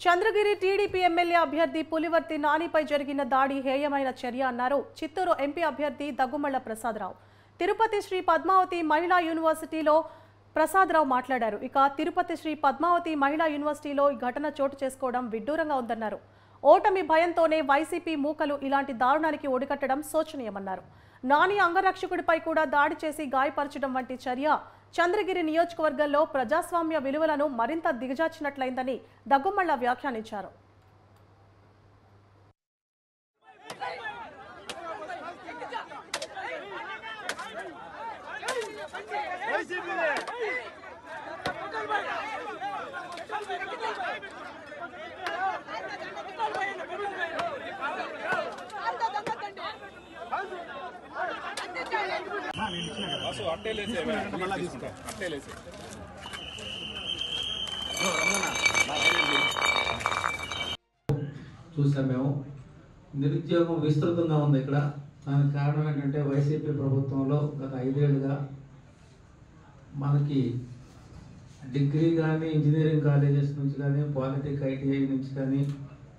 చంద్రగిరి టీడీపీ ఎమ్మెల్యే అభ్యర్థి పులివర్తి నానిపై జరిగిన దాడి హేయమైన చర్య అన్నారు చిత్తూరు ఎంపీ అభ్యర్థి దగ్గుమళ్ల ప్రసాదరావు. తిరుపతి శ్రీ పద్మావతి మహిళా యూనివర్సిటీలో ప్రసాదరావు మాట్లాడారు. ఇక తిరుపతి శ్రీ పద్మావతి మహిళా యూనివర్సిటీలో ఈ ఘటన చోటు చేసుకోవడం విడ్డూరంగా ఉందన్నారు. ఓటమి భయంతోనే వైసీపీ మూకలు ఇలాంటి దారుణానికి ఒడికట్టడం శోచనీయమన్నారు. నాని అంగరక్షకుడిపై కూడా దాడి చేసి గాయపరచడం వంటి చర్య చంద్రగిరి నియోజకవర్గంలో ప్రజాస్వామ్య విలువలను మరింత దిగజార్చినట్లయిందని దగ్గుమళ్ల వ్యాఖ్యానించారు. చూసాం మేము నిరుద్యోగం విస్తృతంగా ఉంది ఇక్కడ. దానికి కారణం ఏంటంటే వైసీపీ ప్రభుత్వంలో గత 5 ఏళ్ళుగా మనకి డిగ్రీ కానీ ఇంజనీరింగ్ కాలేజెస్ నుంచి కానీ పాలిటెక్ ఐటీఐ నుంచి కానీ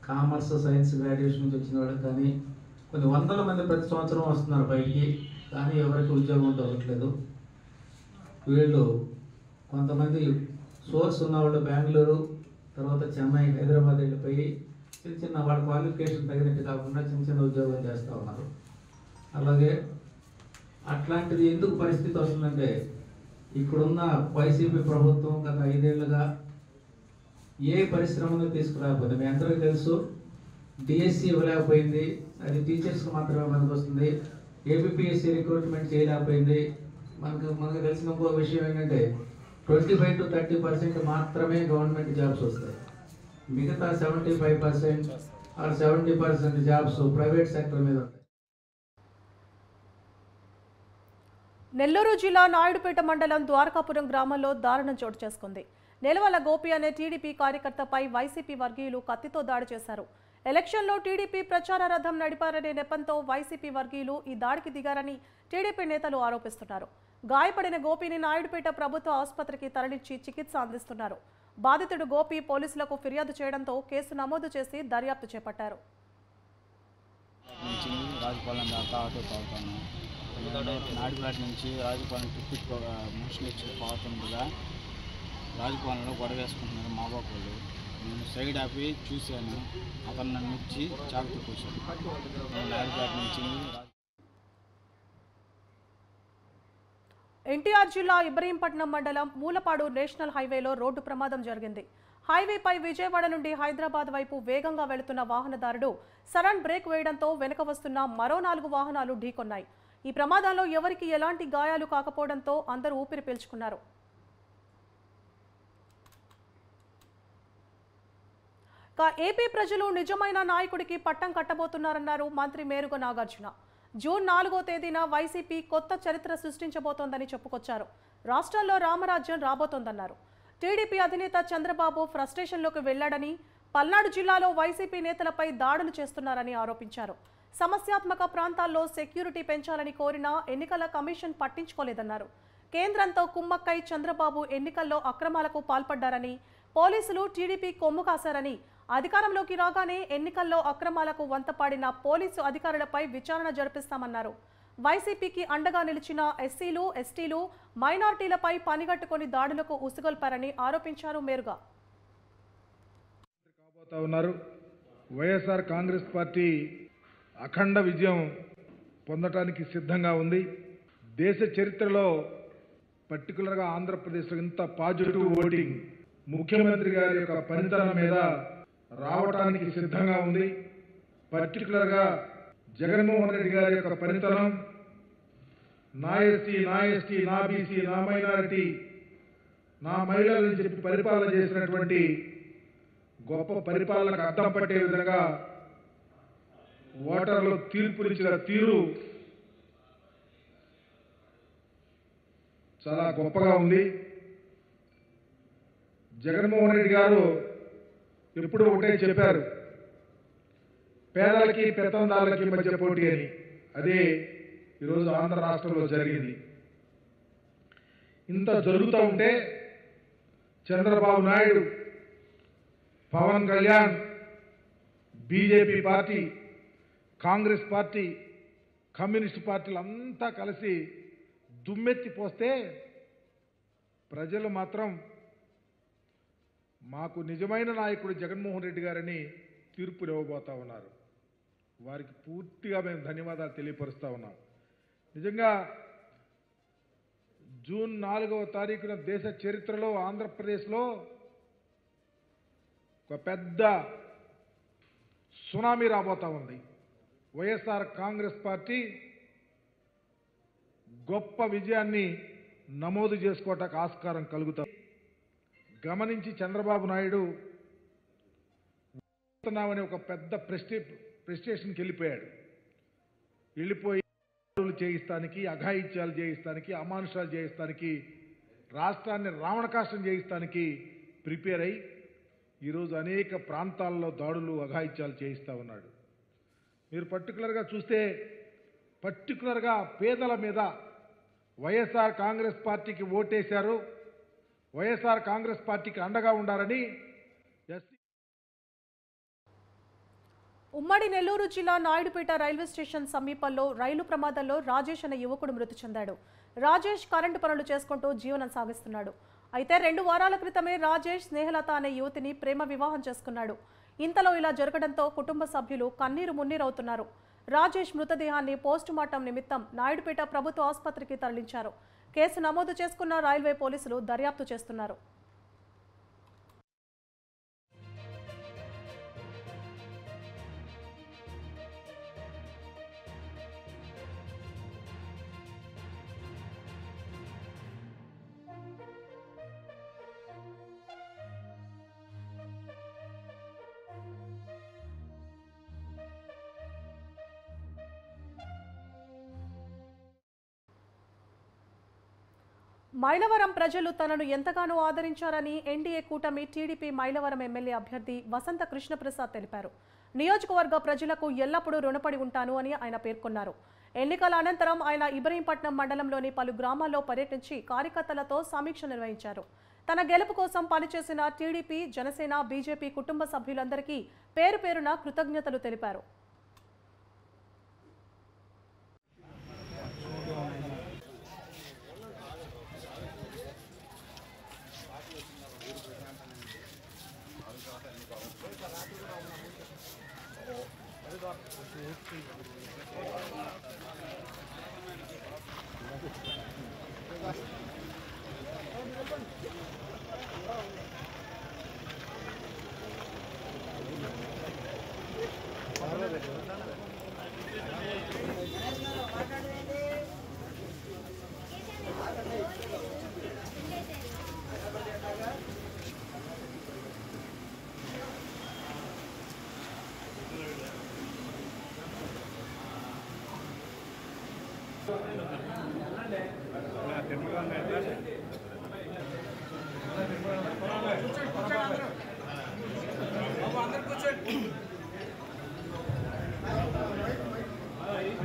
కామర్స్ సైన్స్ గ్రాడ్యుయేషన్ నుంచి వచ్చిన వాళ్ళకి కానీ కొన్ని వందల మంది ప్రతి సంవత్సరం వస్తున్నారు బయటికి, కానీ ఎవరికి ఉద్యోగం దొరకట్లేదు. వీళ్ళు కొంతమంది సోర్స్ ఉన్న వాళ్ళు బెంగళూరు, తర్వాత చెన్నై, హైదరాబాద్ వెళ్ళిపోయి చిన్న వాళ్ళ క్వాలిఫికేషన్ తగినట్టు కాకుండా చిన్న ఉద్యోగాలు చేస్తూ ఉన్నారు. అలాగే అట్లాంటిది ఎందుకు పరిస్థితి వస్తుందంటే ఇక్కడున్న వైసీపీ ప్రభుత్వం గత 5 ఏళ్లుగా ఏ పరిశ్రమను తీసుకురాకపోతే మీ అందరికీ తెలుసు, డిఎస్సి ఇవ్వలేకపోయింది, అది టీచర్స్కి మాత్రమే మనకు వస్తుంది. ఏబిపిఎస్సి రిక్రూట్మెంట్ చేయలేకపోయింది. మనకు తెలిసిన ఇంకో విషయం ఏంటంటే 25 to 30% మాత్రమే గవర్నమెంట్ జాబ్స్ వస్తాయి. మిగతా 75% ఆర్ 70% జాబ్స్ ప్రైవేట్ సెక్టర్ మీద ఉంటాయి. నెల్లూరు జిల్లా నాయుడుపేట మండలం ద్వారకాపురం గ్రామంలో దారుణం చోటు చేసుకుంది. నెలవల గోపి అనే టీడీపీ కార్యకర్తపై వైసీపీ వర్గీయులు కత్తితో దాడి చేశారు. ఎలక్షన్లో టీడీపీ ప్రచార రథం నడిపారనే నెపంతో వైసీపీ వర్గీయులు ఈ దాడికి దిగారని టీడీపీ నేతలు ఆరోపిస్తున్నారు. గాయపడిన గోపిని నాయుడుపేట ప్రభుత్వ ఆసుపత్రికి తరలించి చికిత్స అందిస్తున్నారు. బాధితుడు గోపి పోలీసులకు ఫిర్యాదు చేయడంతో కేసు నమోదు చేసి దర్యాప్తు చేపట్టారు. నాయుడుపేట నుంచి రాజపాలెం టికెట్ మనుషులు ఇచ్చి పోతుండగా రాజపాలెంలో గొడవ వేసుకుంటున్నారు మా బాబులు. నేను సైడ్ ఆపి చూశాను, అతను నన్ను వచ్చి చాకుతూ కూర్చొని నాయుడుపేట నుంచి. ఎన్టీఆర్ జిల్లా ఇబ్రహీంపట్నం మండలం మూలపాడు నేషనల్ హైవేలో రోడ్డు ప్రమాదం జరిగింది. హైవేపై విజయవాడ నుండి హైదరాబాద్ వైపు వేగంగా వెళుతున్న వాహనదారుడు సడన్ బ్రేక్ వేయడంతో వెనుక వస్తున్న మరో 4 వాహనాలు ఢీకొన్నాయి. ఈ ప్రమాదంలో ఎవరికి ఎలాంటి గాయాలు కాకపోవడంతో అందరూ ఊపిరి పీల్చుకున్నారు. ఏపీ ప్రజలు నిజమైన నాయకుడికి పట్టం కట్టబోతున్నారన్నారు మంత్రి మేరుగ నాగార్జున. జూన్ 4వ తేదీన వైసీపీ కొత్త చరిత్ర సృష్టించబోతోందని చెప్పుకొచ్చారు. రాష్ట్రంలో రామరాజ్యం రాబోతోందన్నారు. టీడీపీ అధినేత చంద్రబాబు ఫ్రస్ట్రేషన్లోకి వెళ్లాడని, పల్నాడు జిల్లాలో వైసీపీ నేతలపై దాడులు చేస్తున్నారని ఆరోపించారు. సమస్యాత్మక ప్రాంతాల్లో సెక్యూరిటీ పెంచాలని కోరినా ఎన్నికల కమిషన్ పట్టించుకోలేదన్నారు. కేంద్రంతో కుమ్మక్కై చంద్రబాబు ఎన్నికల్లో అక్రమాలకు పాల్పడ్డారని, పోలీసులు టీడీపీ కొమ్ము కాశారని, అధికారంలోకి రాగానే ఎన్నికల్లో అక్రమాలకు వంతపాడిన పోలీసు అధికారులపై విచారణ జరిపిస్తామన్నారు. వైసీపీకి అండగా నిలిచిన ఎస్సీలు, ఎస్టీలు, మైనార్టీలపై పనిగట్టుకుని దాడులకు ఉసుగొల్పారని ఆరోపించారు. మేరుగా వైఎస్ఆర్ కాంగ్రెస్ పార్టీ అఖండ విజయం పొందటానికి సిద్ధంగా ఉంది. దేశ చరిత్రలో పర్టికులర్గా ఆంధ్రప్రదేశ్లో ఇంత పాజిటివ్ ఓటింగ్ ముఖ్యమంత్రి గారి యొక్క పనితనం మీద రావటానికి సిద్ధంగా ఉంది. పర్టికులర్గా జగన్మోహన్ రెడ్డి గారి యొక్క పనితనం, నా ఎస్సీ, నా ఎస్టీ, నా బీసీ, నా మైనారిటీ, నా మహిళలని చెప్పి పరిపాలన చేసినటువంటి గొప్ప పరిపాలనకు అద్దం పట్టే విధంగా ఓటర్లు తీర్పునిచ్చిన తీరు చాలా గొప్పగా ఉంది. జగన్మోహన్ రెడ్డి గారు ఎప్పుడు ఒకటే చెప్పారు, పేదలకి పెత్తందారులకి మధ్య పోటీ అని. అదే ఈరోజు ఆంధ్ర రాష్ట్రంలో జరిగింది. ఇంత జరుగుతూ ఉంటే Chandrababu Naidu, Pawan Kalyan, BJP party, Congress party, communist పార్టీలు అంతా కలిసి దుమ్మెత్తి పోస్తే ప్రజలు మాత్రం మాకు నిజమైన నాయకుడు జగన్మోహన్ రెడ్డి గారని తీర్పులు ఇవ్వబోతా ఉన్నారు. వారికి పూర్తిగా మేము ధన్యవాదాలు తెలియపరుస్తూ ఉన్నాం. నిజంగా జూన్ 4వ తారీఖున దేశ చరిత్రలో ఆంధ్రప్రదేశ్లో ఒక పెద్ద సునామీ రాబోతా ఉంది. వైఎస్ఆర్ కాంగ్రెస్ పార్టీ గొప్ప విజయాన్ని నమోదు చేసుకోవటానికి ఆస్కారం కలుగుతాం. గమనించి చంద్రబాబు నాయుడు అనే ఒక పెద్ద ప్రెస్టేషన్కి వెళ్ళిపోయాడు. వెళ్ళిపోయి చేయిస్తానికి, అఘాయిత్యాలు చేయిస్తానికి, అమానుషాలు చేయిస్తానికి, రాష్ట్రాన్ని రావణకాష్టం చేయిస్తానికి ప్రిపేర్ అయి ఈరోజు అనేక ప్రాంతాల్లో దాడులు, అఘాయిత్యాలు చేయిస్తూ ఉన్నాడు. మీరు పర్టికులర్గా చూస్తే పర్టికులర్గా పేదల మీద వైఎస్ఆర్ కాంగ్రెస్ పార్టీకి ఓటేశారు, వైఎస్ఆర్ కాంగ్రెస్ పార్టీకి అండగా ఉండాలని. ఉమ్మడి నెల్లూరు జిల్లా నాయుడుపేట రైల్వే స్టేషన్ సమీపంలో రైలు ప్రమాదంలో రాజేష్ అనే యువకుడు మృతి చెందాడు. రాజేష్ కరెంటు పనులు చేసుకుంటూ జీవనం సాగిస్తున్నాడు. అయితే 2 వారాల క్రితమే రాజేష్ స్నేహలత అనే యువతిని ప్రేమ వివాహం చేసుకున్నాడు. ఇంతలో ఇలా జరగడంతో కుటుంబ సభ్యులు కన్నీరు మున్నీరవుతున్నారు. రాజేష్ మృతదేహాన్ని పోస్టుమార్టం నిమిత్తం నాయుడుపేట ప్రభుత్వ ఆసుపత్రికి తరలించారు. కేసు నమోదు చేసుకున్న రైల్వే పోలీసులు దర్యాప్తు చేస్తున్నారు. మైలవరం ప్రజలు తనను ఎంతగానో ఆదరించారని ఎన్డీఏ కూటమి టీడీపీ మైలవరం ఎమ్మెల్యే అభ్యర్థి వసంత కృష్ణప్రసాద్ తెలిపారు. నియోజకవర్గ ప్రజలకు ఎల్లప్పుడూ రుణపడి ఉంటాను అని ఆయన పేర్కొన్నారు. ఎన్నికల అనంతరం ఆయన ఇబ్రహీంపట్నం మండలంలోని పలు గ్రామాల్లో పర్యటించి కార్యకర్తలతో సమీక్ష నిర్వహించారు. తన గెలుపు కోసం పనిచేసిన టీడీపీ, జనసేన, బీజేపీ కుటుంబ సభ్యులందరికీ పేరు పేరున కృతజ్ఞతలు తెలిపారు.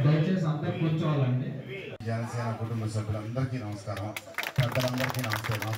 దయచేసి అందరూ కూర్చోవాలండి. జనసేన కుటుంబ సభ్యులందరికీ నమస్కారం, పెద్దలందరికీ నమస్కారం.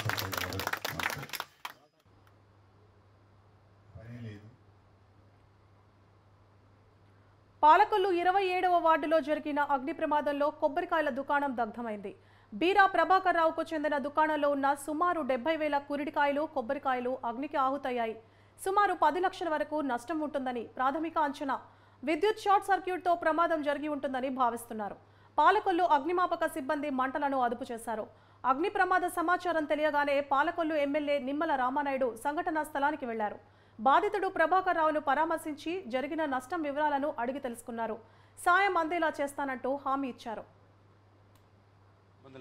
పాలకొల్లు 27వ వార్డులో జరిగిన అగ్ని ప్రమాదంలో కొబ్బరికాయల దుకాణం దగ్ధమైంది. బీరా ప్రభాకర్ రావుకు చెందిన దుకాణంలో ఉన్న సుమారు 70,000 కురిడికాయలు, కొబ్బరికాయలు అగ్నికి ఆహుతయ్యాయి. సుమారు 10 లక్షల వరకు నష్టం ఉంటుందని ప్రాథమిక అంచనా. విద్యుత్ షార్ట్ సర్క్యూట్తో ప్రమాదం జరిగి ఉంటుందని భావిస్తున్నారు. పాలకొల్లు అగ్నిమాపక సిబ్బంది మంటలను అదుపు చేశారు. అగ్ని ప్రమాద సమాచారం తెలియగానే పాలకొల్లు ఎమ్మెల్యే నిమ్మల రామానాయుడు సంఘటనా స్థలానికి వెళ్లారు. బాధితుడు ప్రభాకర్ రావును పరామర్శించి జరిగిన నష్టం వివరాలను అడిగి తెలుసుకున్నారు. సాయం అందేలా చేస్తానంటూ హామీ ఇచ్చారు.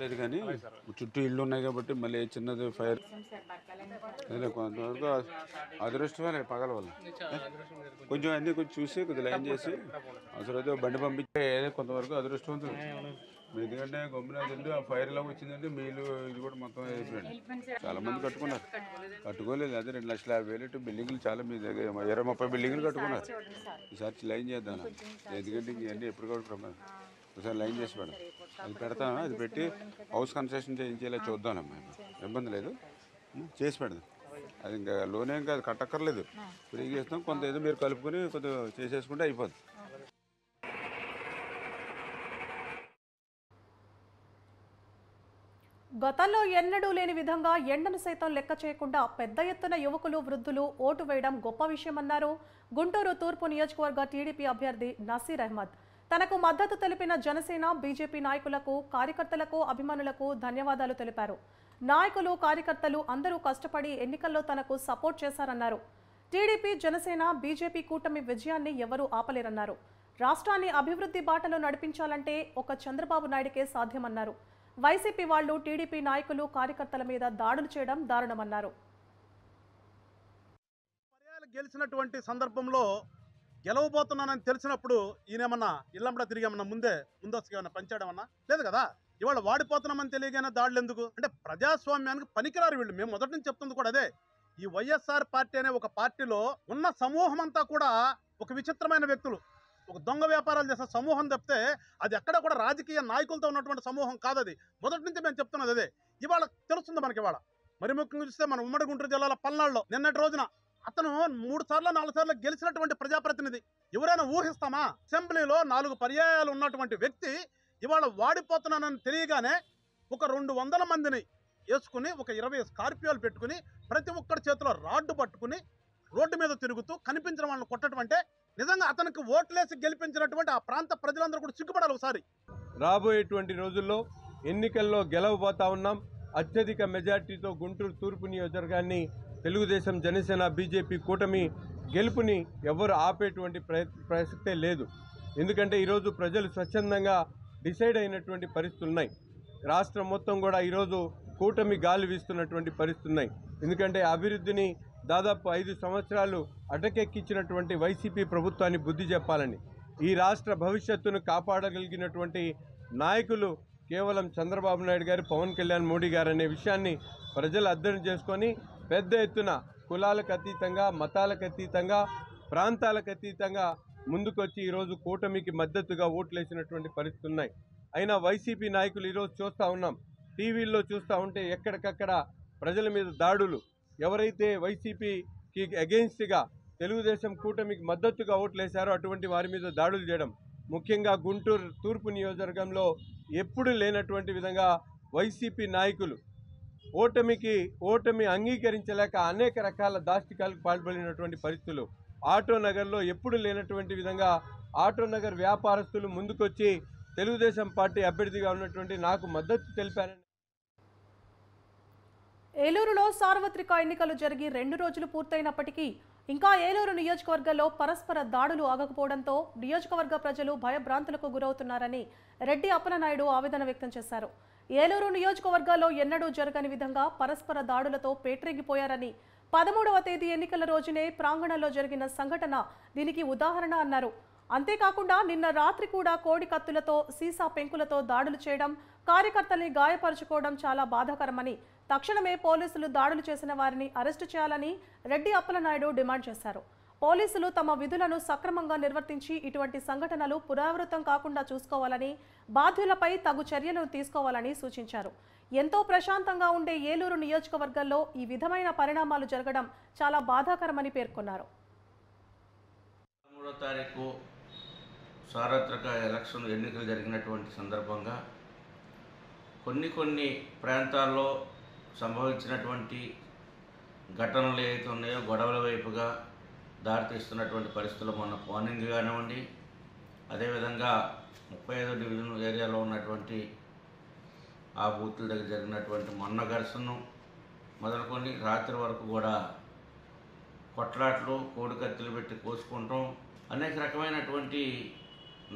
లేదు కానీ చుట్టూ ఇళ్ళు ఉన్నాయి కాబట్టి మళ్ళీ చిన్నది ఫైర్ కొంతవరకు అదృష్టమే పగల వల్ల కొంచెం అన్నీ కొంచెం చూసి కొద్దిగా లైన్ చేసి అసలు బండి పంపించే కొంతవరకు అదృష్టవంతులు. ఎందుకంటే గమ్మున ఆ ఫైర్ లాగా వచ్చిందంటే మీలు ఇది కూడా మొత్తం అయిపోయింది. చాలా మంది కట్టుకున్నారు, కట్టుకోలేదు. అదే 2,50,000 బిల్డింగ్లు చాలా మీ దగ్గర 20-30 బిల్డింగ్లు కట్టుకున్నారు. ఈసారి లైన్ చేద్దాం, ఎందుకంటే ఇవన్నీ ఎప్పుడు కూడా ప్రమాదం. ఒకసారి లైన్ చేసి పెడదాం, అది పెడతాం. అది పెట్టి హౌస్ కన్స్ట్రక్షన్ చేయించేలా చూద్దామమ్మా, ఇబ్బంది లేదు, చేసి పెడదాం. అది ఇంకా లోన్ ఏం కాదు, కట్టక్కర్లేదు, ఫ్రీగా ఇస్తాం. కొంత ఏదో మీరు కలుపుకొని కొద్దిగా చేసేసుకుంటే అయిపోద్ది. గతంలో ఎన్నడూ లేని విధంగా ఎండను సైతం లెక్క చేయకుండా పెద్ద ఎత్తున యువకులు, వృద్ధులు ఓటు వేయడం గొప్ప విషయమన్నారు గుంటూరు తూర్పు నియోజకవర్గ టీడీపీ అభ్యర్థి నసీర్ అహ్మద్. తనకు మద్దతు తెలిపిన జనసేన, బీజేపీ నాయకులకు, కార్యకర్తలకు, అభిమానులకు ధన్యవాదాలు తెలిపారు. నాయకులు, కార్యకర్తలు అందరూ కష్టపడి ఎన్నికల్లో తనకు సపోర్ట్ చేశారన్నారు. టీడీపీ, జనసేన, బీజేపీ కూటమి విజయాన్ని ఎవరూ ఆపలేరన్నారు. రాష్ట్రాన్ని అభివృద్ధి బాటలో నడిపించాలంటే ఒక చంద్రబాబు నాయుడికే సాధ్యమన్నారు. వైసీపీ వాళ్లు టీడీపీ నాయకులు, కార్యకర్తల మీద దాడులు చేయడం దారుణమన్నారు. గెలిచినటువంటి సందర్భంలో గెలవబోతున్నానని తెలిసినప్పుడు ఈయనేమన్నా ఇళ్ళంబడ తిరిగేమన్నా ముందస్తుగా ఏమన్నా పంచాడమన్నా లేదు కదా. ఇవాళ వాడిపోతున్నామని తెలియగానే దాడులు ఎందుకు అంటే ప్రజాస్వామ్యానికి పనికిరారు వీళ్ళు. మేము మొదటి నుంచి చెప్తుంది కూడా అదే. ఈ వైఎస్ఆర్ పార్టీ అనే ఒక పార్టీలో ఉన్న సమూహం అంతా కూడా ఒక విచిత్రమైన వ్యక్తులు, ఒక దొంగ వ్యాపారాలు చేసే సమూహం తప్పితే అది ఎక్కడ కూడా రాజకీయ నాయకులతో ఉన్నటువంటి సమూహం కాదు. అది మొదటి నుంచి మేము చెప్తున్నది అదే. ఇవాళ తెలుస్తుంది మనకి. ఇవాళ మరి ముఖ్యంగా చూస్తే మన ఉమ్మడి గుంటూరు జిల్లాలో పల్నాడులో నిన్నటి రోజున అతను 3 సార్లు 4 సార్లు గెలిచినటువంటి ప్రజాప్రతినిధి. ఎవరైనా ఊహిస్తామా? అసెంబ్లీలో 4 పర్యాయాలు ఉన్నటువంటి వ్యక్తి ఇవాళ వాడిపోతున్నానని తెలియగానే ఒక 200 మందిని వేసుకుని ఒక 20 స్కార్పియోలు పెట్టుకుని ప్రతి ఒక్కరి చేతిలో రాడ్డు పట్టుకుని రోడ్డు మీద తిరుగుతూ కనిపించిన వాళ్ళని కొట్టడం అంటే నిజంగా అతనికి ఓట్లేసి గెలిపించినటువంటి ఆ ప్రాంత ప్రజలందరూ కూడా సిగ్గుపడాలి ఒకసారి. రాబోయేటువంటి రోజుల్లో ఎన్నికల్లో గెలవబోతా ఉన్నాం. అత్యధిక మెజార్టీతో గుంటూరు తూర్పు నియోజకవర్గాన్ని తెలుగుదేశం, జనసేన, బీజేపీ కూటమి గెలుపుని ఎవరు ఆపేటువంటి ప్రసక్తే లేదు. ఎందుకంటే ఈరోజు ప్రజలు స్వచ్ఛందంగా డిసైడ్ అయినటువంటి పరిస్థితులు ఉన్నాయి. రాష్ట్రం మొత్తం కూడా ఈరోజు కూటమి గాలి వీస్తున్నటువంటి పరిస్థితులు ఉన్నాయి. ఎందుకంటే అభివృద్ధిని దాదాపు 5 సంవత్సరాలు అటకెక్కించినటువంటి వైసీపీ ప్రభుత్వాన్ని బుద్ధి చెప్పాలని, ఈ రాష్ట్ర భవిష్యత్తును కాపాడగలిగినటువంటి నాయకులు కేవలం చంద్రబాబు నాయుడు గారు, పవన్ కళ్యాణ్, మోడీ గారు అనే విషయాన్ని ప్రజలు అర్థం చేసుకొని పెద్ద ఎత్తున కులాలకు అతీతంగా, మతాలకు అతీతంగా, ప్రాంతాలకు అతీతంగా ముందుకొచ్చి ఈరోజు కూటమికి మద్దతుగా ఓట్లేసినటువంటి పరిస్థితులు ఉన్నాయి. అయినా వైసీపీ నాయకులు ఈరోజు చూస్తూ ఉన్నాం, టీవీల్లో చూస్తూ ఉంటే ఎక్కడికక్కడ ప్రజల మీద దాడులు. ఎవరైతే వైసీపీకి అగెయిన్స్ట్గా తెలుగుదేశం కూటమికి మద్దతుగా ఓట్లేశారో అటువంటి వారి మీద దాడులు చేయడం, ముఖ్యంగా గుంటూరు తూర్పు నియోజకవర్గంలో ఎప్పుడు లేనటువంటి విధంగా వైసీపీ నాయకులు ఓటమి అంగీకరించలేక అనేక రకాల దాష్టికాలకు పాల్పడినటువంటి పరిస్థితులు. ఆటో నగర్లో ఎప్పుడు లేనటువంటి విధంగా ఆటో నగర్ వ్యాపారస్తులు ముందుకొచ్చి తెలుగుదేశం పార్టీ అభ్యర్థిగా ఉన్నటువంటి నాకు మద్దతు తెలిపారని. ఏలూరులో సార్వత్రిక ఎన్నికలు జరిగి 2 రోజులు పూర్తయినప్పటికీ ఇంకా ఏలూరు నియోజకవర్గంలో పరస్పర దాడులు ఆగకపోవడంతో నియోజకవర్గ ప్రజలు భయభ్రాంతులకు గురవుతున్నారని రెడ్డి అప్పలనాయుడు ఆవేదన వ్యక్తం చేశారు. ఏలూరు నియోజకవర్గాల్లో ఎన్నడూ జరగని విధంగా పరస్పర దాడులతో పేట్రేగిపోయారని, 13వ తేదీ ఎన్నికల రోజునే ప్రాంగణంలో జరిగిన సంఘటన దీనికి ఉదాహరణ అన్నారు. అంతేకాకుండా నిన్న రాత్రి కూడా కోడి కత్తులతో, సీసా పెంకులతో దాడులు చేయడం, కార్యకర్తల్ని గాయపరుచుకోవడం చాలా బాధాకరమని, తక్షణమే పోలీసులు దాడులు చేసిన వారిని అరెస్టు చేయాలని రెడ్డి అప్పలనాయుడు డిమాండ్ చేశారు. పోలీసులు తమ విధులను సక్రమంగా నిర్వర్తించి ఇటువంటి సంఘటనలు పునరావృతం కాకుండా చూసుకోవాలని, బాధ్యులపై తగు చర్యలు తీసుకోవాలని సూచించారు. ఎంతో ప్రశాంతంగా ఉండే ఏలూరు నియోజకవర్గంలో ఈ విధమైన పరిణామాలు జరగడం చాలా బాధాకరమని పేర్కొన్నారు. 3వ తారీఖు సార్వత్రిక ఎలక్షన్ ఎన్నికలు జరిగినటువంటి సందర్భంగా కొన్ని ప్రాంతాల్లో సంభవించినటువంటి ఘటనలు ఏవైతే ఉన్నాయో గొడవల వైపుగా దారితీస్తున్నటువంటి పరిస్థితులు మొన్న మార్నింగ్ కానివ్వండి, అదేవిధంగా 35వ డివిజన్ ఏరియాలో ఉన్నటువంటి ఆ బూతుల దగ్గర జరిగినటువంటి మొన్న ఘర్షణను మొదలుకొని రాత్రి వరకు కూడా కొట్లాట్లు, కోడి కత్తులు పెట్టి కోసుకుంటాం, అనేక రకమైనటువంటి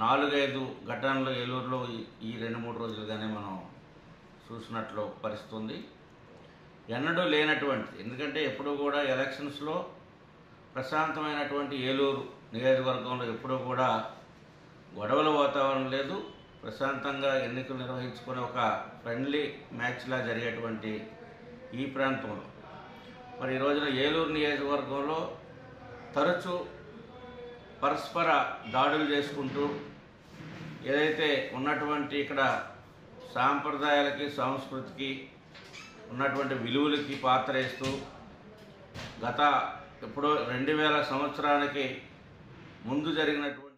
4-5 ఘటనలు ఏలూరులో ఈ 2-3 రోజులుగానే మనం చూసినట్లు పరిస్థితి ఉంది. ఎన్నడూ లేనటువంటి, ఎందుకంటే ఎప్పుడూ కూడా ఎలక్షన్స్లో ప్రశాంతమైనటువంటి ఏలూరు నియోజకవర్గంలో ఎప్పుడూ కూడా గొడవల వాతావరణం లేదు. ప్రశాంతంగా ఎన్నికలు నిర్వహించుకునే ఒక ఫ్రెండ్లీ మ్యాచ్లా జరిగేటువంటి ఈ ప్రాంతంలో మరి ఈ రోజున ఏలూరు నియోజకవర్గంలో తరచూ పరస్పర దాడులు చేసుకుంటూ ఏదైతే ఉన్నటువంటి ఇక్కడ సాంప్రదాయాలకి, సంస్కృతికి ఉన్నటువంటి విలువలకి పాత్ర వేస్తూ గత ఎప్పుడో 2000 సంవత్సరానికి ముందు జరిగినటువంటి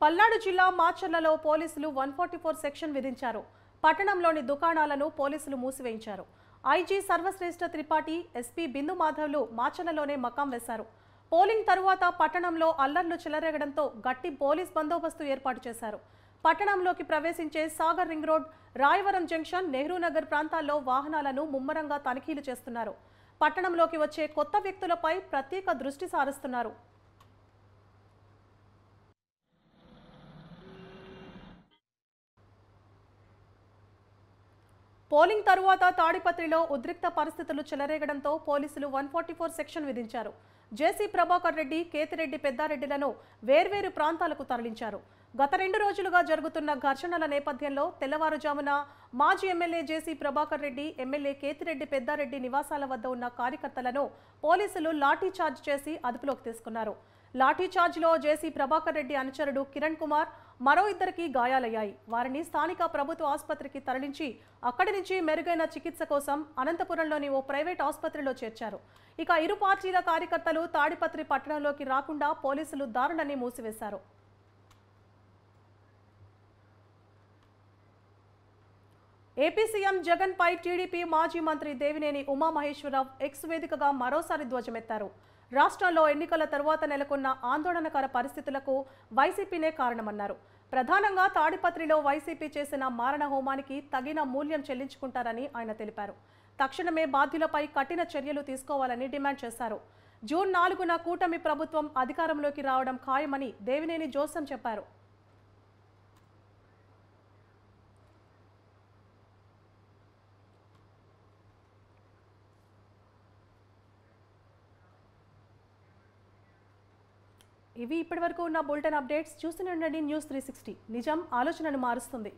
పల్నాడు జిల్లా మాచర్లలో పోలీసులు 144 సెక్షన్ విధించారు. పట్టణంలోని దుకాణాలను పోలీసులు మూసివేయించారు. ఐజీ సర్వశ్రేష్ఠ త్రిపాఠి, ఎస్పీ బిందు మాధవ్లు మాచర్లలోనే మకాం వేశారు. పోలింగ్ తరువాత పట్టణంలో అల్లర్లు చెలరేగడంతో గట్టి పోలీస్ బందోబస్తు ఏర్పాటు చేశారు. పట్టణంలోకి ప్రవేశించే Sagar ring road, Rayavaram junction, Nehru Nagar ప్రాంతాల్లో వాహనాలను ముమ్మరంగా తనిఖీలు చేస్తున్నారు. పట్టణంలోకి వచ్చే కొత్త వ్యక్తులపై ప్రత్యేక దృష్టి సారిస్తున్నారు. పోలింగ్ తరువాత తాడిపత్రిలో ఉద్రిక్త పరిస్థితులు చెలరేగడంతో పోలీసులు 144 సెక్షన్ విధించారు. జేసీ ప్రభాకర్ రెడ్డి, కేతిరెడ్డి పెద్దారెడ్డిలను వేర్వేరు ప్రాంతాలకు తరలించారు. గత 2 రోజులుగా జరుగుతున్న ఘర్షణల నేపథ్యంలో తెల్లవారుజామున మాజీ ఎమ్మెల్యే జేసీ ప్రభాకర్ రెడ్డి, ఎమ్మెల్యే కేతిరెడ్డి పెద్దారెడ్డి నివాసాల వద్ద ఉన్న కార్యకర్తలను పోలీసులు లాఠీ చార్జ్ చేసి అదుపులోకి తీసుకున్నారు. లాఠీ చార్జ్లో జేసీ ప్రభాకర్ రెడ్డి అనుచరుడు కిరణ్ కుమార్, మరో 2కి గాయాలయ్యాయి. వారిని స్థానిక ప్రభుత్వ ఆసుపత్రికి తరలించి అక్కడి నుంచి మెరుగైన చికిత్స కోసం అనంతపురంలోని ఓ ప్రైవేట్ ఆసుపత్రిలో చేర్చారు. ఇక ఇరు పార్టీల కార్యకర్తలు తాడిపత్రి పట్టణంలోకి రాకుండా పోలీసులు దారుణాన్ని మూసివేశారు. ఏపీ సీఎం జగన్ పై టీడీపీ మాజీ మంత్రి దేవినేని ఉమామహేశ్వరరావు ఎక్స్ వేదికగా మరోసారి ధ్వజమెత్తారు. రాష్ట్రంలో ఎన్నికల తరువాత నెలకొన్న ఆందోళనకర పరిస్థితులకు వైసీపీనే కారణమన్నారు. ప్రధానంగా తాడిపత్రిలో వైసీపీ చేసిన మారణ హోమానికి తగిన మూల్యం చెల్లించుకుంటారని ఆయన తెలిపారు. తక్షణమే బాధ్యులపై కఠిన చర్యలు తీసుకోవాలని డిమాండ్ చేశారు. జూన్ 4న కూటమి ప్రభుత్వం అధికారంలోకి రావడం ఖాయమని దేవినేని జోసం చెప్పారు. ఇవి ఇప్పటివరకు ఉన్న బులెటిన్ అప్డేట్స్. చూస్తూనే ఉండండి న్యూస్ 360. నిజం ఆలోచనను మారుస్తుంది.